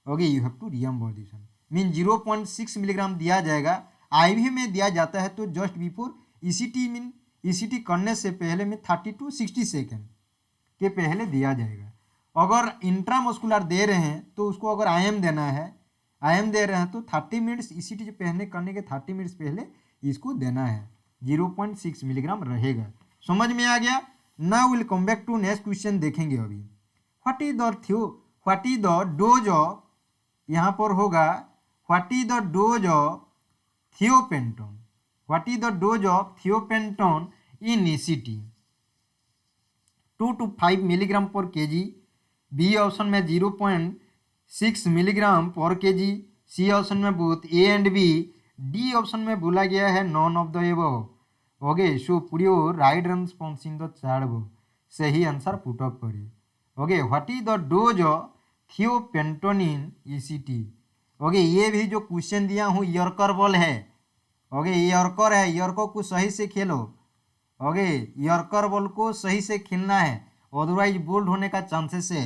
Okay, you have to remember this one. Mean 0.6 milligram दिया जाएगा, IV में दिया जाता है तो just before ECT, mean ECT करने से पहले में 30 to 60 सेकेंड के पहले दिया जाएगा। अगर इंट्रामस्कुलर दे रहे हैं तो उसको अगर IM देना है, IM दे रहे हैं तो 30 मिनट्स ECT जो पहले करने के 30 मिनट्स पहले इसको देना है, 0.6 मिलीग्राम रहेगा। समझ में आ गया? Now will come back to next question, देखेंगे अभी। What is the dose of, यहाँ पर होगा what is the dose of thiopentone. What is the dose of thiopentone in ECT? 2 to 5 milligram पर केजी। बी ऑप्शन में 0.6 milligram पर kg. C option में both A and B. D option में बोला गया है none of the above. Okay, so put your right response in the chart box. सही answer put up करिए। Okay, what is the dose of thiopentone in ECT? Okay, ये भी जो question दिया हूँ यॉर्कर बॉल है। ओके, ये yorker है, यॉर्कर को सही से खेलो। ओके, यॉर्कर बॉल को सही से खेलना है, अदरवाइज बोल्ड होने का चांसेस है,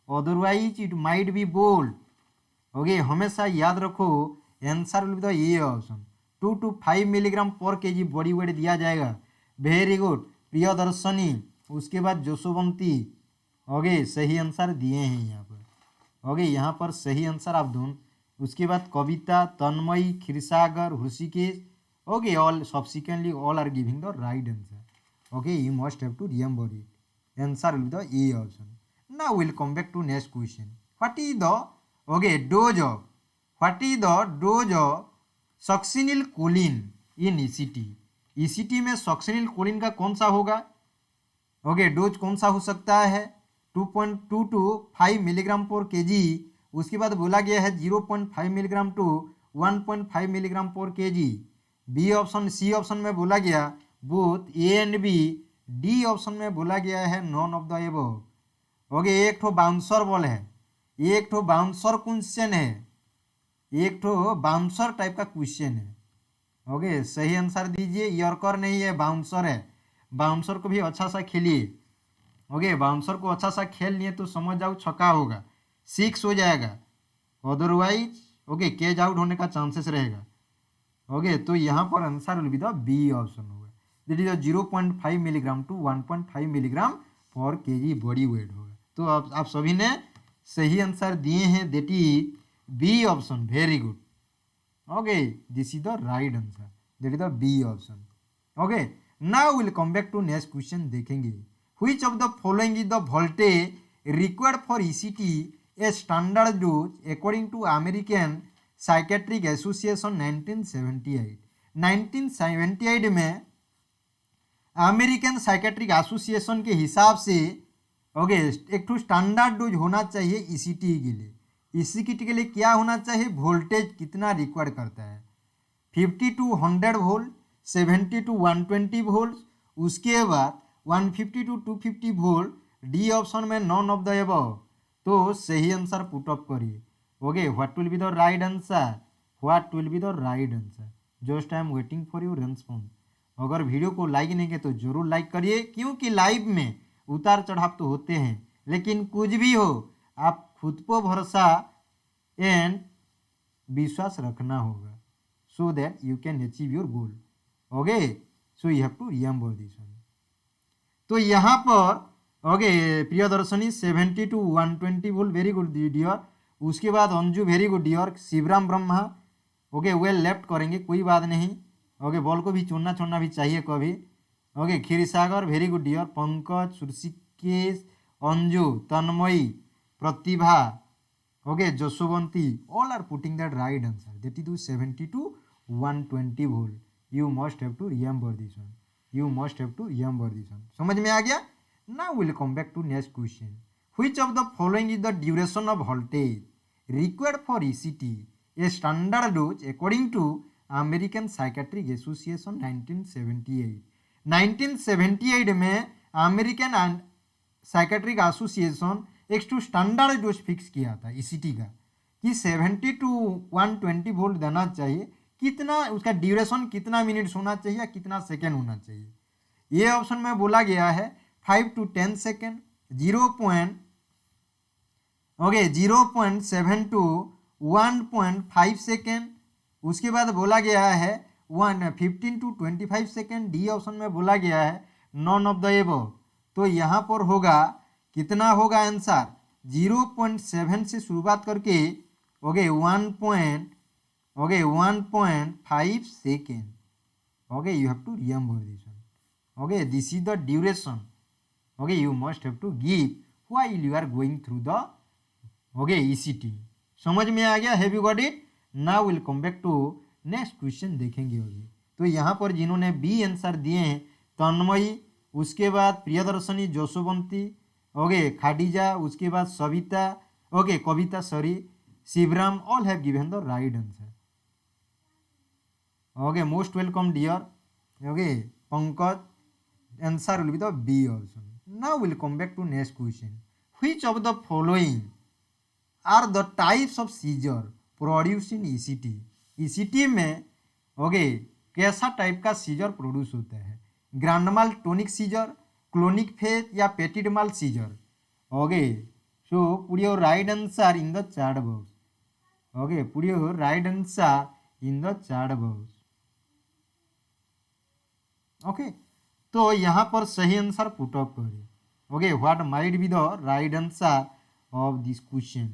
otherwise it might be bold. Okay, हमेशा याद रखो answer will be the A option. 2 to 5 milligram पर केजी बॉडी वेट दिया जाएगा। Very good. प्रियदर्शनी, उसके बाद जसवंती। ओके, सही आंसर दिए हैं यहाँ पर। ओके, यहाँ पर सही आंसर आप दोनों। उसके बाद Kavita, Tanmayi, Kshirsagar, Rishikesh. Okay, all subsequently all are giving the right answer. Okay, you must have to remember it. Answer will the A option. Now will come back to next question. What is the okay dose of, what is the dose of succinylcholine in ECT? ECT में succinyl Colin का कौन सा होगा? Okay, dose कौन सा हो सकता है? 2.2 to 5 मिलीग्राम पर केजी। उसके बाद बोला गया है 0.5 मिलीग्राम टू 1.5 मिलीग्राम पर kg. B option, C option में बोला गया both A and B. D option में बोला गया है none of the above. Okay, एक ठो बाउंसर बॉल है, एक ठो बाउंसर क्वेश्चन है, एक ठो बाउंसर टाइप का क्वेश्चन है। ओके, सही आंसर दीजिए। यॉर्कर नहीं है, बाउंसर है। बाउंसर को भी अच्छा सा खेलिए। ओके, बाउंसर को अच्छा सा खेल लिए तो समझ जाओ छक्का होगा, 6 हो जाएगा, अदरवाइज ओके कैच आउट होने का चांसेस रहेगा। ओके, तो यहाँ पर answer will be the B option होगा, that is 0.5 milligram to 1.5 milligram पर केजी बॉडी वेट होगा। तो आप सभी ने सही आंसर दिए हैं, that is B option. Very good. Okay, this is the right answer, that is the B option. Okay, now will come back to next question, देखेंगे। Which of the following is the voltage required for ECT a standard dose according to American Psychiatric Association 1978? 1978 में American psychiatric association के हिसाब से okay एक तो standard dose होना चाहिए ECT के लिए। ECT के लिए क्या होना चाहिए? वोल्टेज कितना रिक्वायर्ड करता है? 50 to 100 वोल्ट, 70 to 120 वोल्ट, उसके बाद 150 to 250 वोल्ट। डी ऑप्शन में नॉन ऑफ द अबव। तो सही आंसर पुट अप करिए। Okay, what will be the right answer? What will be the right answer? Just I am waiting for your response. अगर video को like नहीं किया तो जरूर लाइक करिए, क्योंकि लाइव में उतार चढ़ाव तो होते हैं, लेकिन कुछ भी हो आप खुद पर भरोसा एंड विश्वास रखना होगा, so that you can achieve your goal. Okay, so you have to remember this one. तो यहाँ पर okay Priyadarshini 70 to 120 volt, very good dear. उसके बाद Anju, very good dear. Shivram Brahma, okay well left करेंगे, कोई बात नहीं। ओके, बॉल को भी चुनना छोड़ना भी चाहिए कभी। Okay, Kshirsagar, very good dear. Pankaj, Rishikesh, Anju, Tanmayi, Pratibha, okay, Josovanti, all are putting that right answer. That is 70 to 120 volt. You must have to remember this one. You must have to remember this one. समझ में आ गया? Now we'll come back to next question. Which of the following is the duration of voltage required for ECT? A standard dose according to American Psychiatric Association 1978. 1978 में American psychiatric association एक to standard dose fix किया था ECT का कि 70 to 120 volt देना चाहिए। कितना उसका ड्यूरेशन कितना मिनट्स होना चाहिए या कितना सेकेंड होना चाहिए? ये ऑप्शन में बोला गया है 5 टू 10 सेकेंड, 0.7 टू 1.5 सेकेंड। उसके बाद बोला गया है 15 टू 25 सेकेंड। डी ऑप्शन में बोला गया है नॉन ऑफ द एबव। तो यहाँ पर होगा कितना होगा आंसर? 0.7 से शुरुआत करके 1.5 second. You have to remember this one. This is the duration you must have to give while you are going through the ECT. समझ में आ गया? Have you got it? Now will come back to next question देखेंगे अभी। तो यहाँ पर जिन्होंने बी आंसर दिए हैं तन्मयी, उसके बाद प्रियदर्शनी, जोशवंती, खाडिजा, उसके बाद Savita, Kavita, Shivram, all have given the right answer. Most welcome dear. Pankaj, answer will be the B option. Now will come back to next question. Which of the following are the types of seizure produce in ECT? ECT में कैसा type का seizure produce होता है? Grand mal tonic seizure, clonic phase या petit mal seizure? So put your right answer in the chat box. Put your right answer in the chat box. तो यहाँ पर सही आंसर पुट अप करिए। What might be the right answer of this question?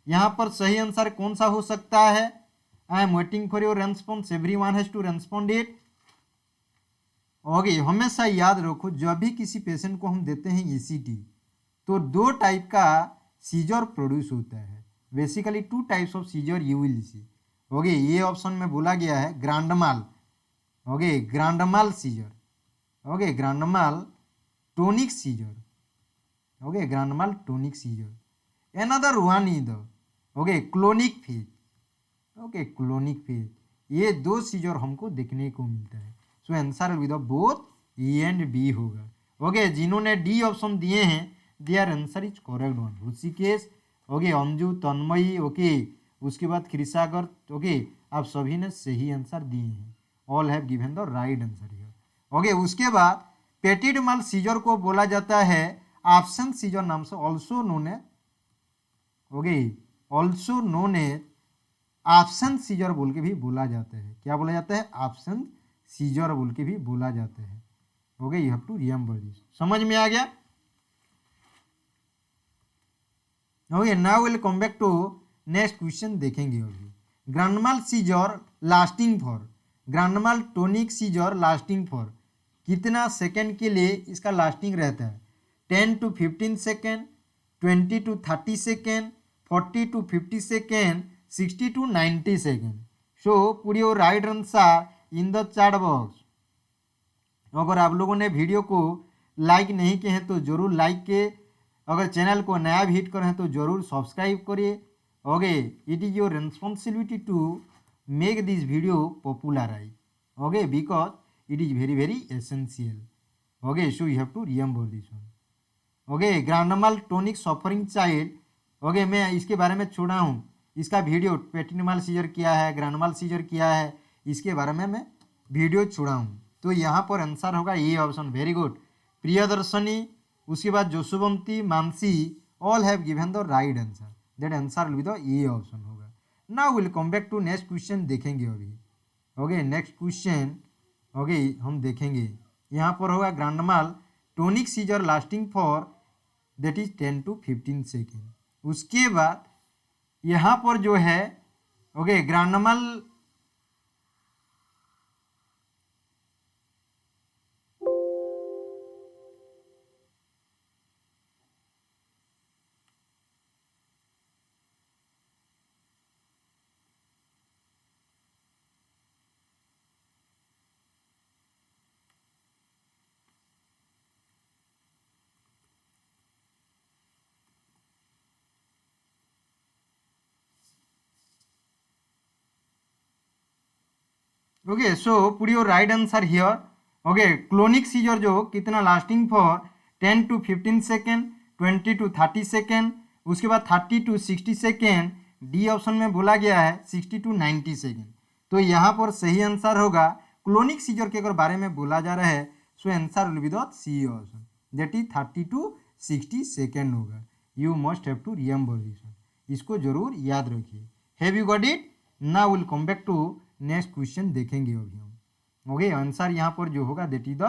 यहाँ पर सही answer कौन सा हो सकता है? I am waiting for your response. Everyone has to respond it. हमेशा याद रखो जब भी किसी पेशेंट को हम देते हैं ईसीटी तो दो टाइप का सीजर प्रोड्यूस होता है। Basically 2 types of seizure you will see. ये ऑप्शन में बोला गया है grand mal, grand mal seizure, grand mal tonic seizure, grand mal tonic seizure. Another one is the clonic phase, clonic phase. ये दो सीजर हमको देखने को मिलता है। So answer with both A and B होगा। जिन्होंने डी ऑप्शन दिए हैं there answer is correct one. Rishikesh, Anju, Tanmayi, उसके बाद कृषागर, आप सभी ने सही आंसर दिए हैं। All have given the right answer here. उसके बाद पेटिडमाल सीजर को बोला जाता है एब्सेंट सीजर नाम से, also known as absent seizure बोल के भी बोला जाता है। क्या बोला जाता है? एब्सेंट सीजर बोल के भी बोला जाता है। You have to remember this. समझ में आ गया? Now will come back to next question देखेंगे अभी। Grand mal seizure lasting for, grand mal tonic seizure lasting for कितना सेकेंड के लिए इसका लास्टिंग रहता है? 10 to 15 second, 20 to 30 second, 40 to 50 second, 60 to 90 second. So put your right answer in the chat box. अगर आप लोगों ने वीडियो को लाइक नहीं किए हैं तो जरूर लाइक के, अगर चैनल को नया भी हिट करें हैं तो जरूर सब्सक्राइब करिए। It is your responsibility to make this video popularise, because it is very very essential. So you have to remember this one. Grand mal tonic suffering child, मैं इसके बारे में छोड़ा हूँ। इसका वीडियो पेटिडमाल सीजर किया है, ग्रांडमाल सीजर किया है, इसके बारे में मैं वीडियो छोड़ा हूँ। तो यहाँ पर आंसर होगा ये ऑप्शन। Very good. प्रियदर्शनी, उसके बाद Joshwanti, Mansi, all have given the right answer. That answer will be the A option होगा। Now will come back to next question देखेंगे अभी। नेक्स्ट क्वेश्चन हम देखेंगे। यहाँ पर होगा grand mal tonic seizure lasting for that is 10 to 15 second. उसके बाद यहाँ पर जो है grand mal okay so put your right answer here. Okay clonic seizure जो कितना lasting for 10 to 15 second, 20 to 30 second, उसके बाद 30 to 60 सेकेंड। डी ऑप्शन में बोला गया है 60 to 90 सेकेंड। तो यहाँ पर सही आंसर होगा क्लोनिक सीजर के अगर बारे में बोला जा रहा है so answer will be the C option, that is 30 to 60 second होगा। You must have to remember this one, इसको जरूर याद रखिए। Have you got it? Now will come back to next question देखेंगे अभी हम। ओके आंसर यहाँ पर जो होगा that is the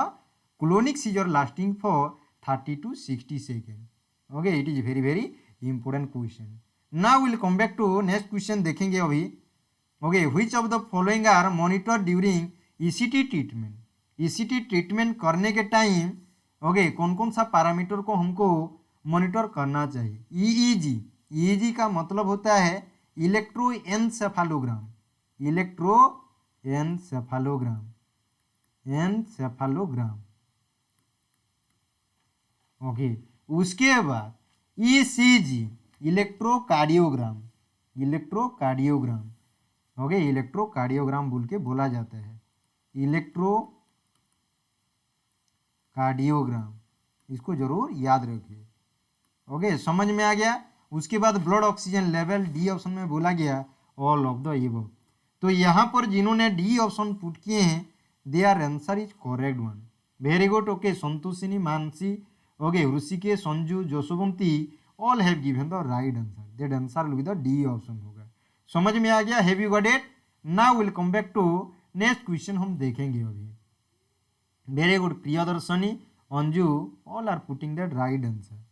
clonic seizure lasting for 30 to 60 second. Okay it is very very important question. Now will come back to next question देखेंगे अभी। Okay which of the following are monitor during ECT treatment? ECT treatment करने के time okay कौन कौन सा parameter को हमको monitor करना चाहिए? ईईजी, ईईजी का मतलब होता है इलेक्ट्रोएन्सेफेलोग्राम, इलेक्ट्रोएन्सेफेलोग्राम, एन्सेफेलोग्राम। ओके उसके बाद ECG, electrocardiogram, electrocardiogram. Okay electrocardiogram बोल के बोला जाता है, इलेक्ट्रोकार्डियोग्राम, इसको जरूर याद रखिए। ओके समझ में आ गया। उसके बाद blood oxygen level D option में बोला गया ऑल ऑफ द एबव। तो यहाँ पर जिन्होंने डी ऑप्शन पुट किए हैं there answer is correct one, very good. Okay Santoshini, Mansi, okay Rishikesh, Sanju, Jaswanti all have given the right answer, that answer will be the D option होगा। समझ में आ गया? Have you got it? Now will come back to next question हम देखेंगे अभी। Very good Priyadarshini, Anju all are putting that right answer.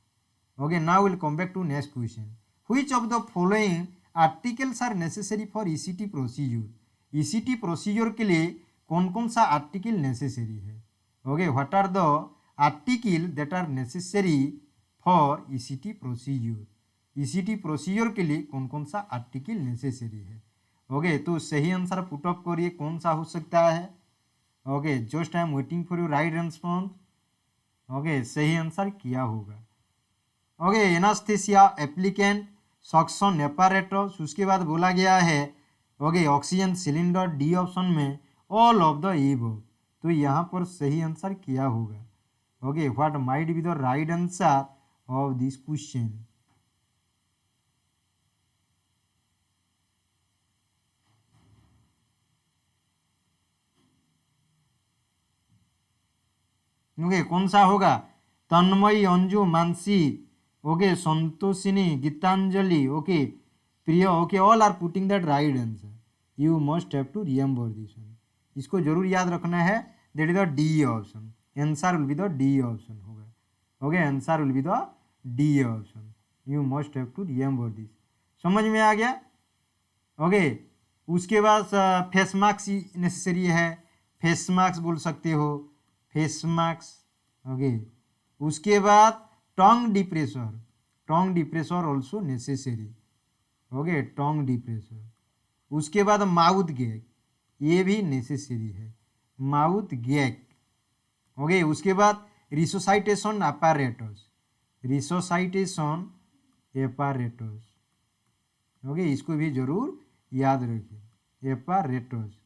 Okay, now we'll come back to next question. Which of the following articles are necessary for ECT procedure? ECT procedure के लिए कौन कौन सा article necessary है? Okay what are the article that are necessary for ECT procedure? ECT procedure के लिए कौन कौन सा आर्टिकल नेसेसरी है? ओके तो सही आंसर पुट अप करिए, कौन सा हो सकता है? Okay just I am waiting for your right response. Okay सही आंसर क्या होगा? ओके एनास्थेसिया एप्लीकेंट, सक्शन एपारेटस, उसके बाद बोला गया है okay oxygen cylinder D option में ऑल ऑफ द एबव। तो यहाँ पर सही आंसर क्या होगा? Okay what might be the right answer of this question? Okay कौन सा होगा? तन्मयी, अंजू, मानसी, ओके संतोषिनी, गीतांजलि, ओके प्रिय, okay all are putting that right answer. You must have to remember this one, इसको जरूर याद रखना है, that is the D option, answer will be the D option होगा। Okay answer will be the D option, you must have to remember this. समझ में आ गया? ओके उसके बाद फेस मास्क नेसेसरी है, फेस मास्क बोल सकते हो, फेस मास्क। ओके उसके बाद tongue depressor, tongue depressor also necessary. Okay टंग डिप्रेशर। उसके बाद माउथ गैग, ये भी नेसेसरी है, माउथ गैग। ओके उसके बाद रिसोसाइटेशन अपैरेटस, रिसोसाइटेशन एपारेटस। ओके इसको भी जरूर याद रखिए, एपारेटस।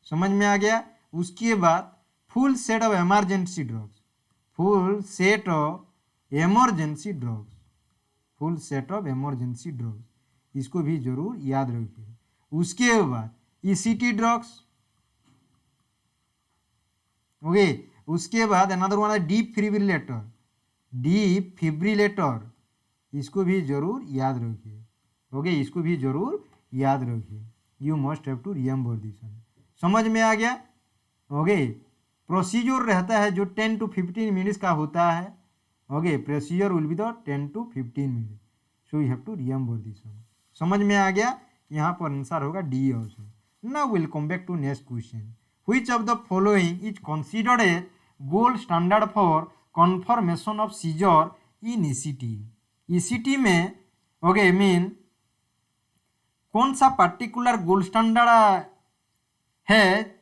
समझ में आ गया? उसके बाद full set of emergency drugs, full set of emergency drugs, full set of emergency drugs, इसको भी जरूर याद रखिए। उसके बाद ईसीटी ड्रग्स। ओके उसके बाद अनदर वन है डीप फिब्रिलेटर, डीप फिब्रिलेटर, इसको भी जरूर याद रखिए। ओके इसको भी जरूर याद रखिए, you must have to remember this one. समझ में आ गया? ओके प्रोसीजर रहता है जो 10 to 15 मिनट्स का होता है। Okay procedure will be the 10 to 15 minute, so you have to remember this one. समझ में आ गया? यहाँ पर आंसर होगा D option. Now will come back to next question. Which of the following is considered as gold standard for confirmation of seizure in ECT? ECT में okay mean कौन सा पर्टिकुलर गोल्ड स्टैंडर्ड है,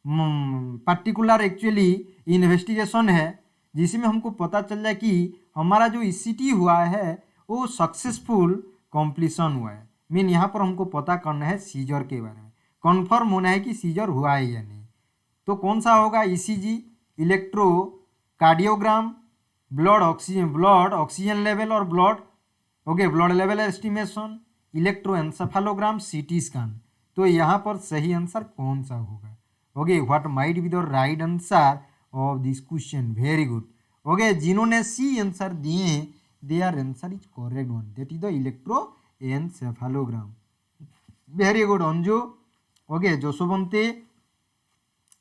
particular actually investigation है जिसमें हमको पता चल जाए कि हमारा जो ईसीटी हुआ है वो सक्सेसफुल कंप्लीशन हुआ है। मीन यहाँ पर हमको पता करना है सीजर के बारे में, कन्फर्म होना है कि सीजर हुआ है या नहीं। तो कौन सा होगा, ECG, electrocardiogram, blood oxygen level और blood level estimation, electroencephalogram, CT scan. तो यहाँ पर सही आंसर कौन सा होगा? Okay, what might be the right answer of this question? Very good. Okay, जिन्होंने सी आंसर दिए हैं there answer is correct one, that is the electroencephalogram. Very good Anju. Okay, Jashowanti,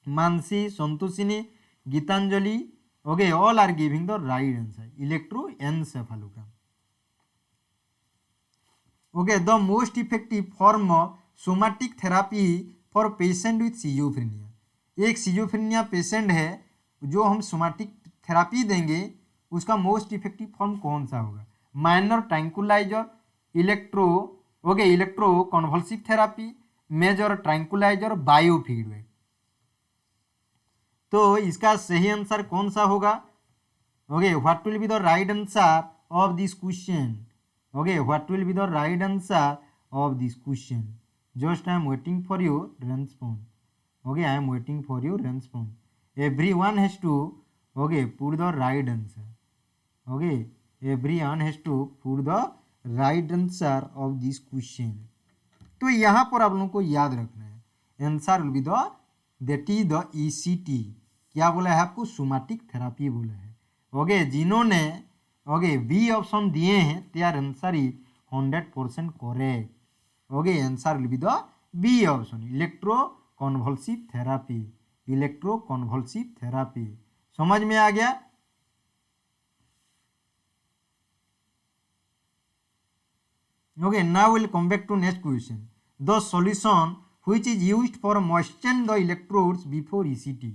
Mansi, Santoshini, Gitanjali, okay, all are giving the right answer, electroencephalogram. Okay, the most effective form of somatic therapy for patient with schizophrenia. एक schizophrenia patient है जो हम somatic therapy देंगे, उसका most effective form कौन सा होगा? Minor tranquilliser, electro convulsive therapy, major tranquilliser, biofeedback. तो इसका सही आंसर कौन सा होगा? Okay, what will be the right answer of this question? Okay, what will be the right answer of this question? Just I am waiting for your response. Okay, I am waiting for your response. Everyone has to put the right answer. Okay, everyone has to put the right answer of this question. तो यहाँ पर आप लोगों को याद रखना है, answer will be the that is the ECT. क्या बोला है आपको? सोमैटिक थेरापी बोला है. ओके, जिन्होंने बी ऑप्शन दिए हैं there answer is 100% correct. Okay, answer will be the B option, electro convulsive therapy. Electroconvulsive therapy. समझ में आ गया? Okay, now will come back to next question. The solution which is used for moisten the electrodes before ECT.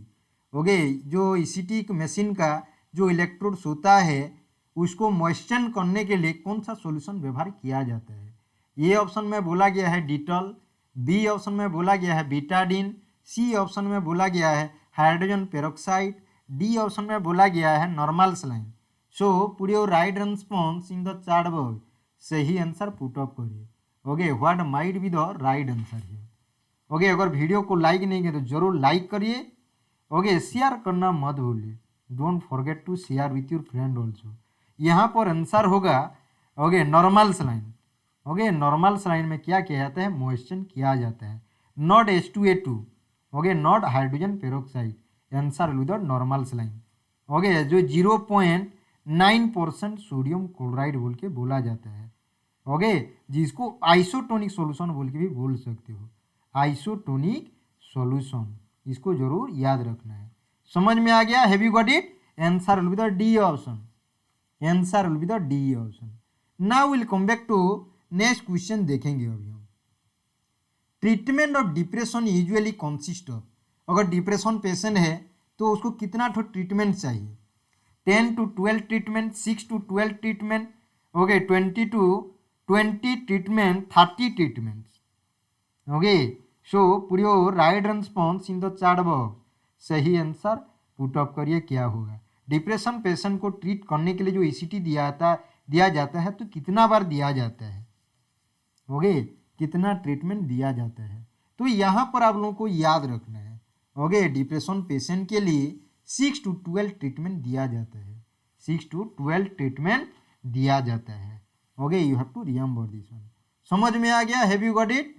Okay, जो ECT machine का जो electrodes होता है उसको मॉइस्चन करने के लिए कौन सा सॉल्यूशन व्यवहार किया जाता है? ए ऑप्शन में बोला गया है डिटॉल, बी ऑप्शन में बोला गया है बीटाडीन, सी ऑप्शन में बोला गया है हाइड्रोजन पेरोक्साइड, डी ऑप्शन में बोला गया है normal saline. So put your right response in the chat box. सही आंसर पुट अप करिए. Okay, what might be the right answer here? Okay, अगर वीडियो को लाइक नहीं किया तो जरूर लाइक करिए. ओके, शेयर करना मत भूलिए. Don't forget to share with your friend also. यहाँ पर आंसर होगा normal saline. Okay, normal saline में क्या किया जाता है? मॉइस्चन किया जाता है, not H2A2. Okay, not hydrogen peroxide. Answer will be the normal saline. Okay, जो 0.9% सोडियम क्लोराइड बोल के बोला जाता है. ओके, जिसको आइसोटोनिक सॉल्यूशन बोल के भी बोल सकते हो. आइसोटोनिक सॉल्यूशन, इसको जरूर याद रखना है. समझ में आ गया? Have you got it? Answer will be the D option. Answer will be the D option. Now will come back to next question. देखेंगे अभी हम treatment of depression usually consist of. अगर डिप्रेशन पेशेंट है तो उसको कितना ठो treatment चाहिए? 10 to 12 treatment, 6 to 12 treatment, 20 to 20 treatment, 30 treatment. Okay, so put your right response in the chat box. सही आंसर पुट अप करिए. क्या होगा? डिप्रेशन पेशेंट को ट्रीट करने के लिए जो ECT दिया जाता है तो कितना बार दिया जाता है? ओके, कितना ट्रीटमेंट दिया जाता है? तो यहाँ पर आप लोगों को याद रखना है. ओके, डिप्रेशन पेशेंट के लिए 6 to 12 ट्रीटमेंट दिया जाता है. 6 to 12 ट्रीटमेंट दिया जाता है. Okay, you have to remember this one. समझ में आ गया? Have you got it?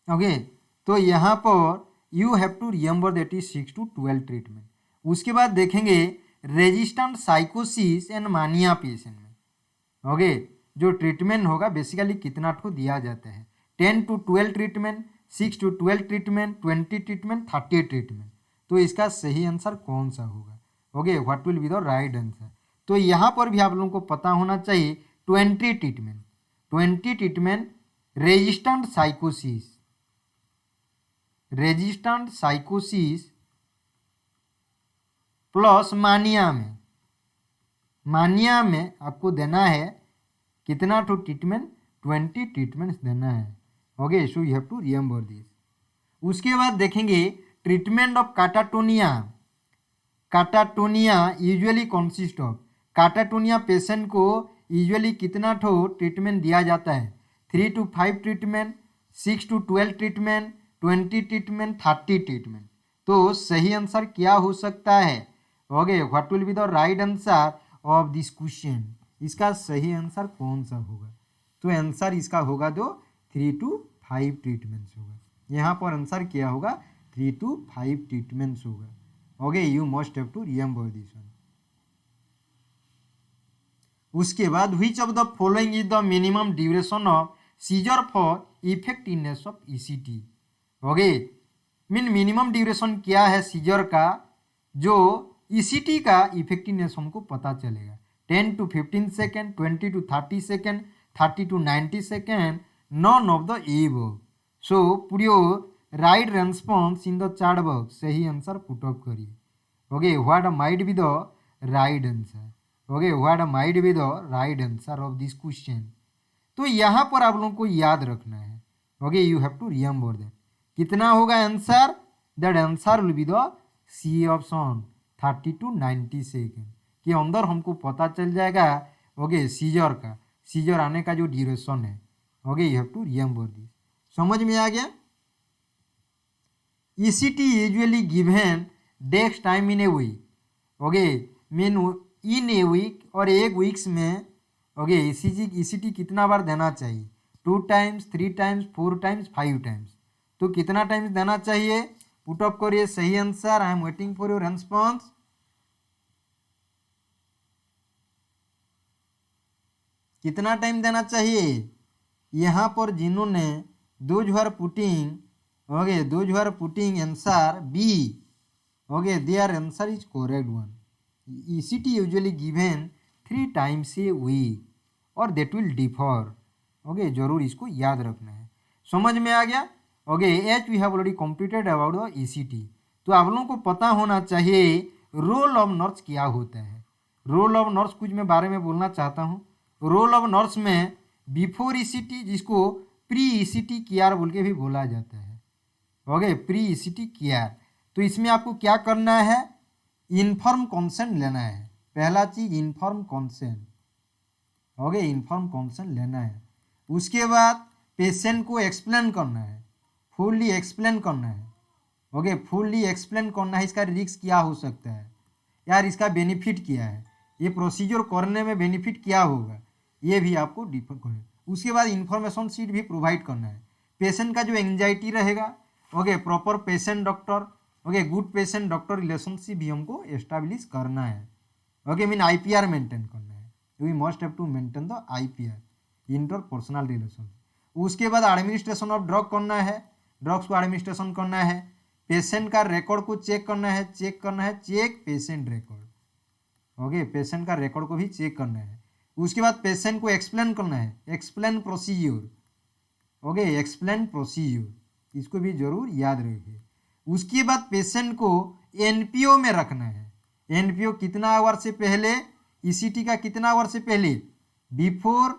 Okay, तो यहाँ पर you have to remember that is 6 to 12 treatment. उसके बाद देखेंगे रेजिस्टेंट साइकोसिस एंड मानिया पेशेंट में. ओके, जो ट्रीटमेंट होगा बेसिकली कितना ठो दिया जाता है? 10 to 12 treatment, 6 to 12 treatment, 20 treatment, 30 treatment. तो इसका सही आंसर कौन सा होगा? Okay, what will be the right answer? तो यहाँ पर भी आप लोगों को पता होना चाहिए 20 ट्रीटमेंट. 20 ट्रीटमेंट रेजिस्टेंट साइकोसिस प्लस मानिया में आपको देना है कितना टू ट्रीटमेंट? 20 ट्रीटमेंट्स देना है. Okay, so you have to remember this. उसके बाद देखेंगे treatment of catatonia catatonia usually consist of, catatonia patient को यूजुअली कितना ठो ट्रीटमेंट दिया जाता है? 3 to 5 treatment, 6 to 12 treatment, 20 treatment, 30 treatment. तो सही आंसर क्या हो सकता है? Okay, what will be the right answer of this question? इसका सही आंसर कौन सा होगा? तो आंसर इसका होगा जो 3 to 5 ट्रीटमेंट्स होगा। यहाँ पर आंसर क्या होगा? 3 to 5 ट्रीटमेंट्स होगा। Okay, you must have to remember this one. उसके बाद which of the following is the minimum duration of seizure for effectiveness of ECT? Okay, minimum duration क्या है सीजर का जो ईसीटी का इफेक्टिवनेस हमको पता चलेगा? 10 to 15 second, 20 to 30 second, 30 to 90 second, none of the above. So put your right response in the chat box, सही answer put up करिए। Okay, what might be the right answer? Okay, what might be the right answer of this question? तो यहाँ पर आप लोगों को याद रखना है। Okay, you have to remember that. कितना होगा answer? That answer will be the C option, 30 to 90 second के अंदर हमको पता चल जाएगा। ओके, सीजर का, सीजर आने का जो ड्यूरेशन है। Okay, you have to remember this. समझ में आ गया? ईसीटी यूजुअली गिवन डेक्स time in a week. Okay, mean in a week और एक वीक्स में। ओके, ईसीटी कितना बार देना चाहिए? 2 times, 3 times, 4 times, 5 times। तो कितना टाइम्स देना चाहिए? पुट अप करिए सही answer. I am waiting for your response. कितना टाइम देना चाहिए? यहाँ पर जिन्होंने those who are putting, okay, those who are putting answer B, okay, their answer is correct one. ECT usually given 3 times a week और that will differ. Okay, जरूर इसको याद रखना है। समझ में आ गया? ओके, एच we have already completed about the ECT. तो आप लोगों को पता होना चाहिए रोल ऑफ नर्स क्या होता है। रोल ऑफ नर्स कुछ मैं बारे में बोलना चाहता हूँ। रोल ऑफ नर्स में बिफोर ईसीटी, जिसको प्री ईसीटी केयर बोल के भी बोला जाता है। Okay, pre ECT care. तो इसमें आपको क्या करना है? इन्फॉर्म कंसेंट लेना है। पहला चीज inform consent. Okay, inform consent लेना है। उसके बाद पेशेंट को एक्सप्लेन करना है, फुल्ली एक्सप्लेन करना है। ओके, फुल्ली एक्सप्लेन करना है इसका रिस्क क्या हो सकता है, यार इसका बेनिफिट क्या है, ये प्रोसीजर करने में बेनिफिट क्या होगा, ये भी आपको डिफर करना है। उसके बाद इंफॉर्मेशन शीट भी प्रोवाइड करना है। पेशेंट का जो एंजाइटी रहेगा, okay, proper patient doctor, okay, good patient doctor relationship भी हमको एस्टैब्लिश करना है। ओके, मीन आईपीआर मेंटेन करना है। We must have to maintain the IPR, interpersonal relation. उसके बाद एडमिनिस्ट्रेशन ऑफ ड्रग करना है, ड्रग्स को एडमिनिस्ट्रेशन करना है। पेशेंट का रिकॉर्ड को चेक करना है, check patient record. Okay, patient का रिकॉर्ड को भी चेक करना है। उसके बाद पेशेंट को एक्सप्लेन करना है, explain procedure. Okay, explain procedure, इसको भी जरूर याद रखिए। उसके बाद पेशेंट को एनपीओ में रखना है। एनपीओ कितना आवर से पहले? ईसीटी का कितना आवर से पहले? Before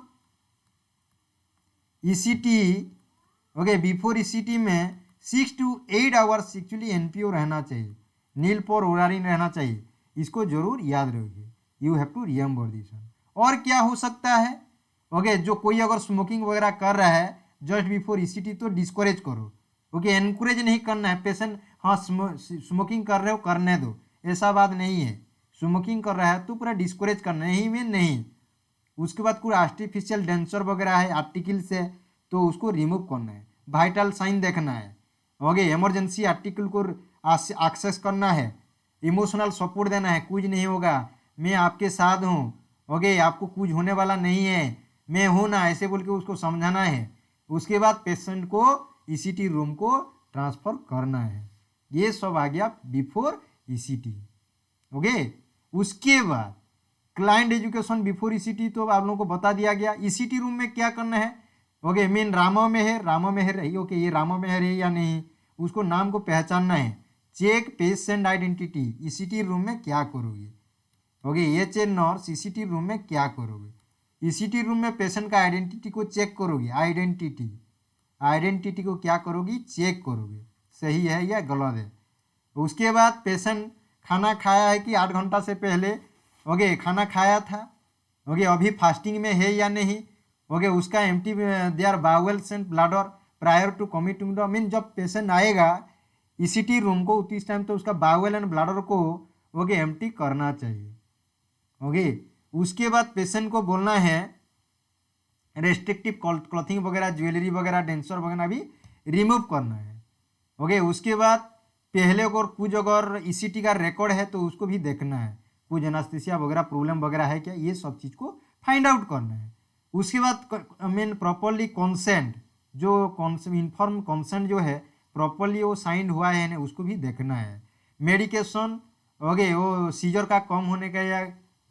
ECT. Okay, before ECT में 6 to 8 आवर्स एक्चुअली एनपीओ रहना चाहिए, नील पर ओरारिन रहना चाहिए। इसको जरूर याद रखिए। You have to remember this one. और क्या हो सकता है? ओके, जो कोई अगर स्मोकिंग वगैरह कर रहा है जस्ट बिफोर ईसीटी तो डिस्करेज करो। ओके, एनकरेज नहीं करना है। पेशेंट हाँ स्मोकिंग कर रहे हो, करने दो, ऐसा बात नहीं है। स्मोकिंग कर रहा है तो पूरा डिस्करेज करना नहीं, में नहीं। उसके बाद कोई आर्टिफिशियल डेंसर वगैरह है आर्टिकल से, तो उसको रिमूव करना है। वाइटल साइन देखना है। ओके, इमरजेंसी आर्टिकल को एक्सेस करना है। इमोशनल सपोर्ट देना है, कुछ नहीं होगा, मैं आपके साथ हूँ। ओके, आपको कुछ होने वाला नहीं है, मैं हूँ ना, ऐसे बोल के उसको समझाना है। उसके बाद पेशेंट को ईसीटी रूम को ट्रांसफर करना है। ये सब आ गया बिफोर ईसीटी। ओके, उसके बाद क्लाइंट एजुकेशन बिफोर ईसीटी तो आप लोगों को बता दिया गया। ईसीटी रूम में क्या करना है? ओके, मीन रामा मेहर रही। ओके, ये रामा मेहर है या नहीं, उसको नाम को पहचानना है। Check patient identity, ECT room में क्या करोगे? ओके, ये चेक नर्स ईसीटी रूम में क्या करोगे? ईसीटी रूम में पेशेंट का आइडेंटिटी को चेक करोगे। आइडेंटिटी को क्या करोगी? चेक करोगे, सही है या गलत है। उसके बाद पेशेंट खाना खाया है कि 8 घंटा से पहले ओके खाना खाया था, ओके अभी फास्टिंग में है या नहीं, ओके उसका empty their bowels and bladder prior to committing the mean जब पेशेंट आएगा ईसीटी रूम को उस टाइम तो उसका बाउल एंड ब्लैडर को ओके एम्प्टी करना चाहिए। ओके उसके बाद पेशेंट को बोलना है रेस्ट्रिक्टिव क्लॉथिंग वगैरह ज्वेलरी वगैरह डेंसर वगैरह भी रिमूव करना है। ओके उसके बाद पहले अगर कुछ अगर ईसीटी का रिकॉर्ड है तो उसको भी देखना है, कुछ एनास्थेसिया वगैरह प्रॉब्लम वगैरह है क्या, ये सब चीज़ को फाइंड आउट करना है। उसके बाद मीन प्रॉपरली कंसेंट जो इन्फॉर्म कंसेंट जो है प्रॉपरली वो साइन हुआ है ना उसको भी देखना है। मेडिकेशन ओके वो सीजर का कम होने का या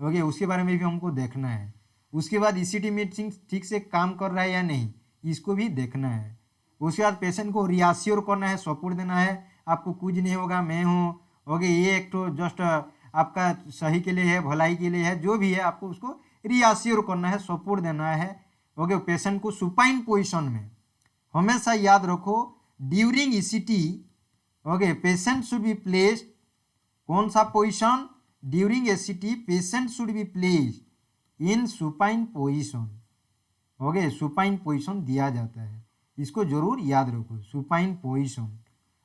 ओके उसके बारे में भी हमको देखना है। उसके बाद ईसीटी मशीन ठीक से काम कर रहा है या नहीं इसको भी देखना है। उसके बाद पेशेंट को रियाश्योर करना है, सपोर्ट देना है, आपको कुछ नहीं होगा, मैं हूँ, ओके ये एक तो जस्ट आपका सही के लिए है, भलाई के लिए है, जो भी है आपको उसको रियाश्योर करना है, सपोर्ट देना है। ओके पेशेंट को सुपाइन पोजीशन में हमेशा याद रखो during ECT okay patient should be placed, कौन सा position, during ECT patient should be placed in supine position. Okay supine position दिया जाता है, इसको जरूर याद रखो सुपाइन पोजीशन।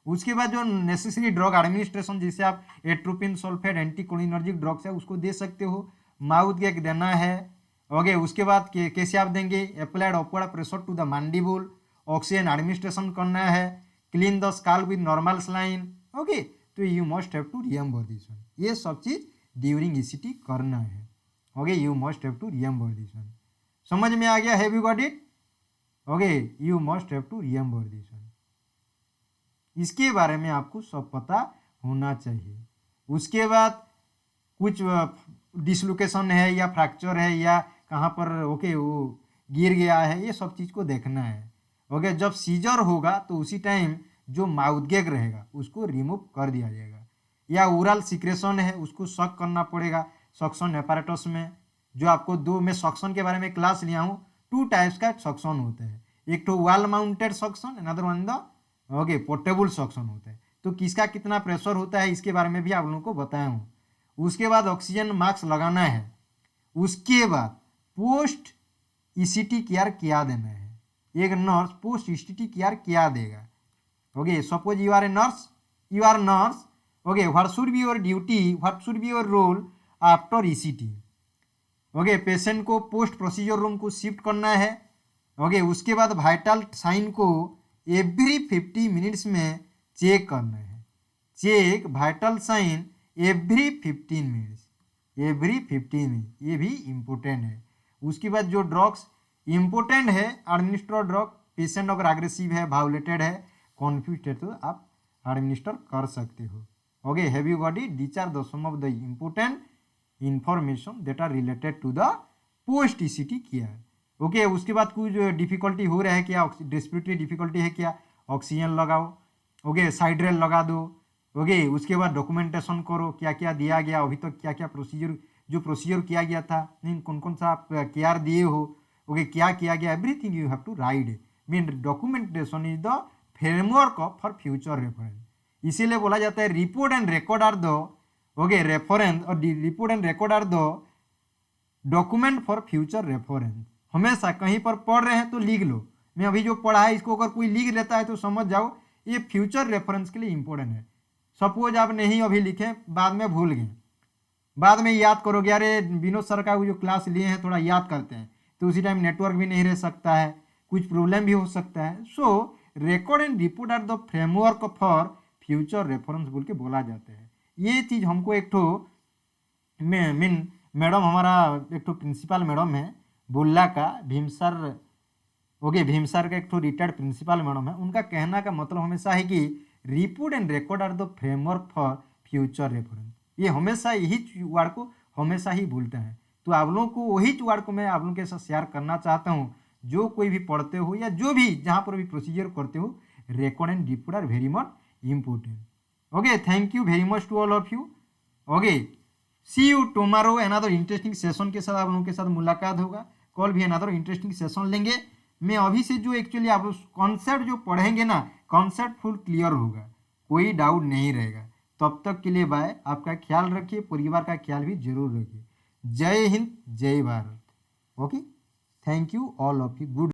उसके बाद जो नेसेसरी ड्रग एडमिनिस्ट्रेशन जैसे आप एट्रोपिन सल्फेट एंटीकोलिनर्जिक ड्रग्स है उसको दे सकते हो, माउथ गैग देना है। ओके उसके बाद कैसे आप देंगे, applied upward pressure to the mandible, oxygen administration करना है, clean the scalp with normal saline. Okay तो you must have to remember this one, ये सब चीज ड्यूरिंग ईसीटी करना है। Okay you must have to remember this one, समझ में आ गया, have you got it? Okay you must have to remember this one, इसके बारे में आपको सब पता होना चाहिए। उसके बाद कुछ डिसलोकेशन है या फ्रैक्चर है या कहाँ पर ओके वो गिर गया है, ये सब चीज़ को देखना है। ओके जब सीजर होगा तो उसी टाइम जो माउथ गैग रहेगा उसको रिमूव कर दिया जाएगा, या ओरल सिक्रेशन है उसको सक करना पड़ेगा सक्शन एपारेटस में। जो आपको दो मैं सक्शन के बारे में क्लास लिया हूँ, 2 टाइप्स का सक्शन होता है, एक तो wall mounted suction, another one the okay portable suction होता है। तो किसका कितना प्रेशर होता है इसके बारे में भी आप लोगों को बताया हूँ। उसके बाद ऑक्सीजन मास्क लगाना है। उसके बाद पोस्ट ईसीटी केयर क्या देना है, एक नर्स पोस्ट ईसीटी केयर क्या देगा। Okay suppose you are a nurse, you are nurse, okay what should be your duty, what should be your role after ECT. Okay patient को post procedure room को shift करना है। Okay उसके बाद vital sign को every 50 minutes में check करना है, check vital sign every 15 minutes, every 15 minute, ये भी इम्पोर्टेंट है। उसके बाद जो ड्रग्स इम्पोर्टेंट है एडमिनिस्टर ड्रग, पेशेंट अगर एग्रेसिव है, वायोलेटेड है, कॉन्फ्यूज है तो आप एडमिनिस्टर कर सकते हो। Okay have you got it, these are the some of the important information that are related to the post ECT care. Okay उसके बाद कुछ डिफिकल्टी हो रहा है क्या, रेस्पिरेटरी डिफिकल्टी है क्या, ऑक्सीजन लगाओ, ओके साइड्रेल लगा दो। ओके उसके बाद डॉक्यूमेंटेशन करो क्या क्या दिया गया अभी तक, क्या क्या प्रोसीजर जो प्रोसीजर किया गया था, मीन कौन कौन सा आप केयर दिए हो, ओके क्या किया गया, everything you have to write. Mean documentation is the framework for future reference, इसीलिए बोला जाता है report and record are the okay reference, और report and record are the document for future reference. हमेशा कहीं पर पढ़ रहे हैं तो लिख लो, मैं अभी जो पढ़ा है इसको अगर कोई लिख लेता है तो समझ जाओ ये फ्यूचर रेफरेंस के लिए इंपॉर्टेंट है। सपोज आप नहीं अभी लिखें, बाद में भूल गए, बाद में याद करोगे, अरे विनोद सर का जो क्लास लिए हैं थोड़ा याद करते हैं, तो उसी टाइम नेटवर्क भी नहीं रह सकता है, कुछ प्रॉब्लम भी हो सकता है। सो record and report are the framework for future reference बोल के बोला जाता है। ये चीज़ हमको एक ठो मीन मैडम हमारा एक ठो प्रिंसिपल मैडम है बुल्ला का, Bhim sir, okay Bhim sir का एक ठो रिटायर्ड प्रिंसिपल मैडम है, उनका कहना का मतलब हमेशा है कि report and record are the framework for future reference. ये हमेशा यही वर्ड को हमेशा ही भूलते हैं, तो आप लोगों को वही वर्ड को मैं आप लोगों के साथ शेयर करना चाहता हूँ। जो कोई भी पढ़ते हो या जो भी जहाँ पर भी प्रोसीजर करते हो, record and report are very much important. Okay thank you very much to all of you. Okay see you tomorrow, another interesting session के साथ आप लोगों के साथ मुलाकात होगा। कल भी अनदर इंटरेस्टिंग सेशन लेंगे। मैं अभी से जो एक्चुअली आप कॉन्सेप्ट जो पढ़ेंगे ना, कॉन्सेप्ट फुल क्लियर होगा, कोई डाउट नहीं रहेगा। तब तक के लिए बाय। आपका ख्याल रखिए, परिवार का ख्याल भी जरूर रखिए। जय हिंद, जय Bharat. Okay, thank you all of you, good.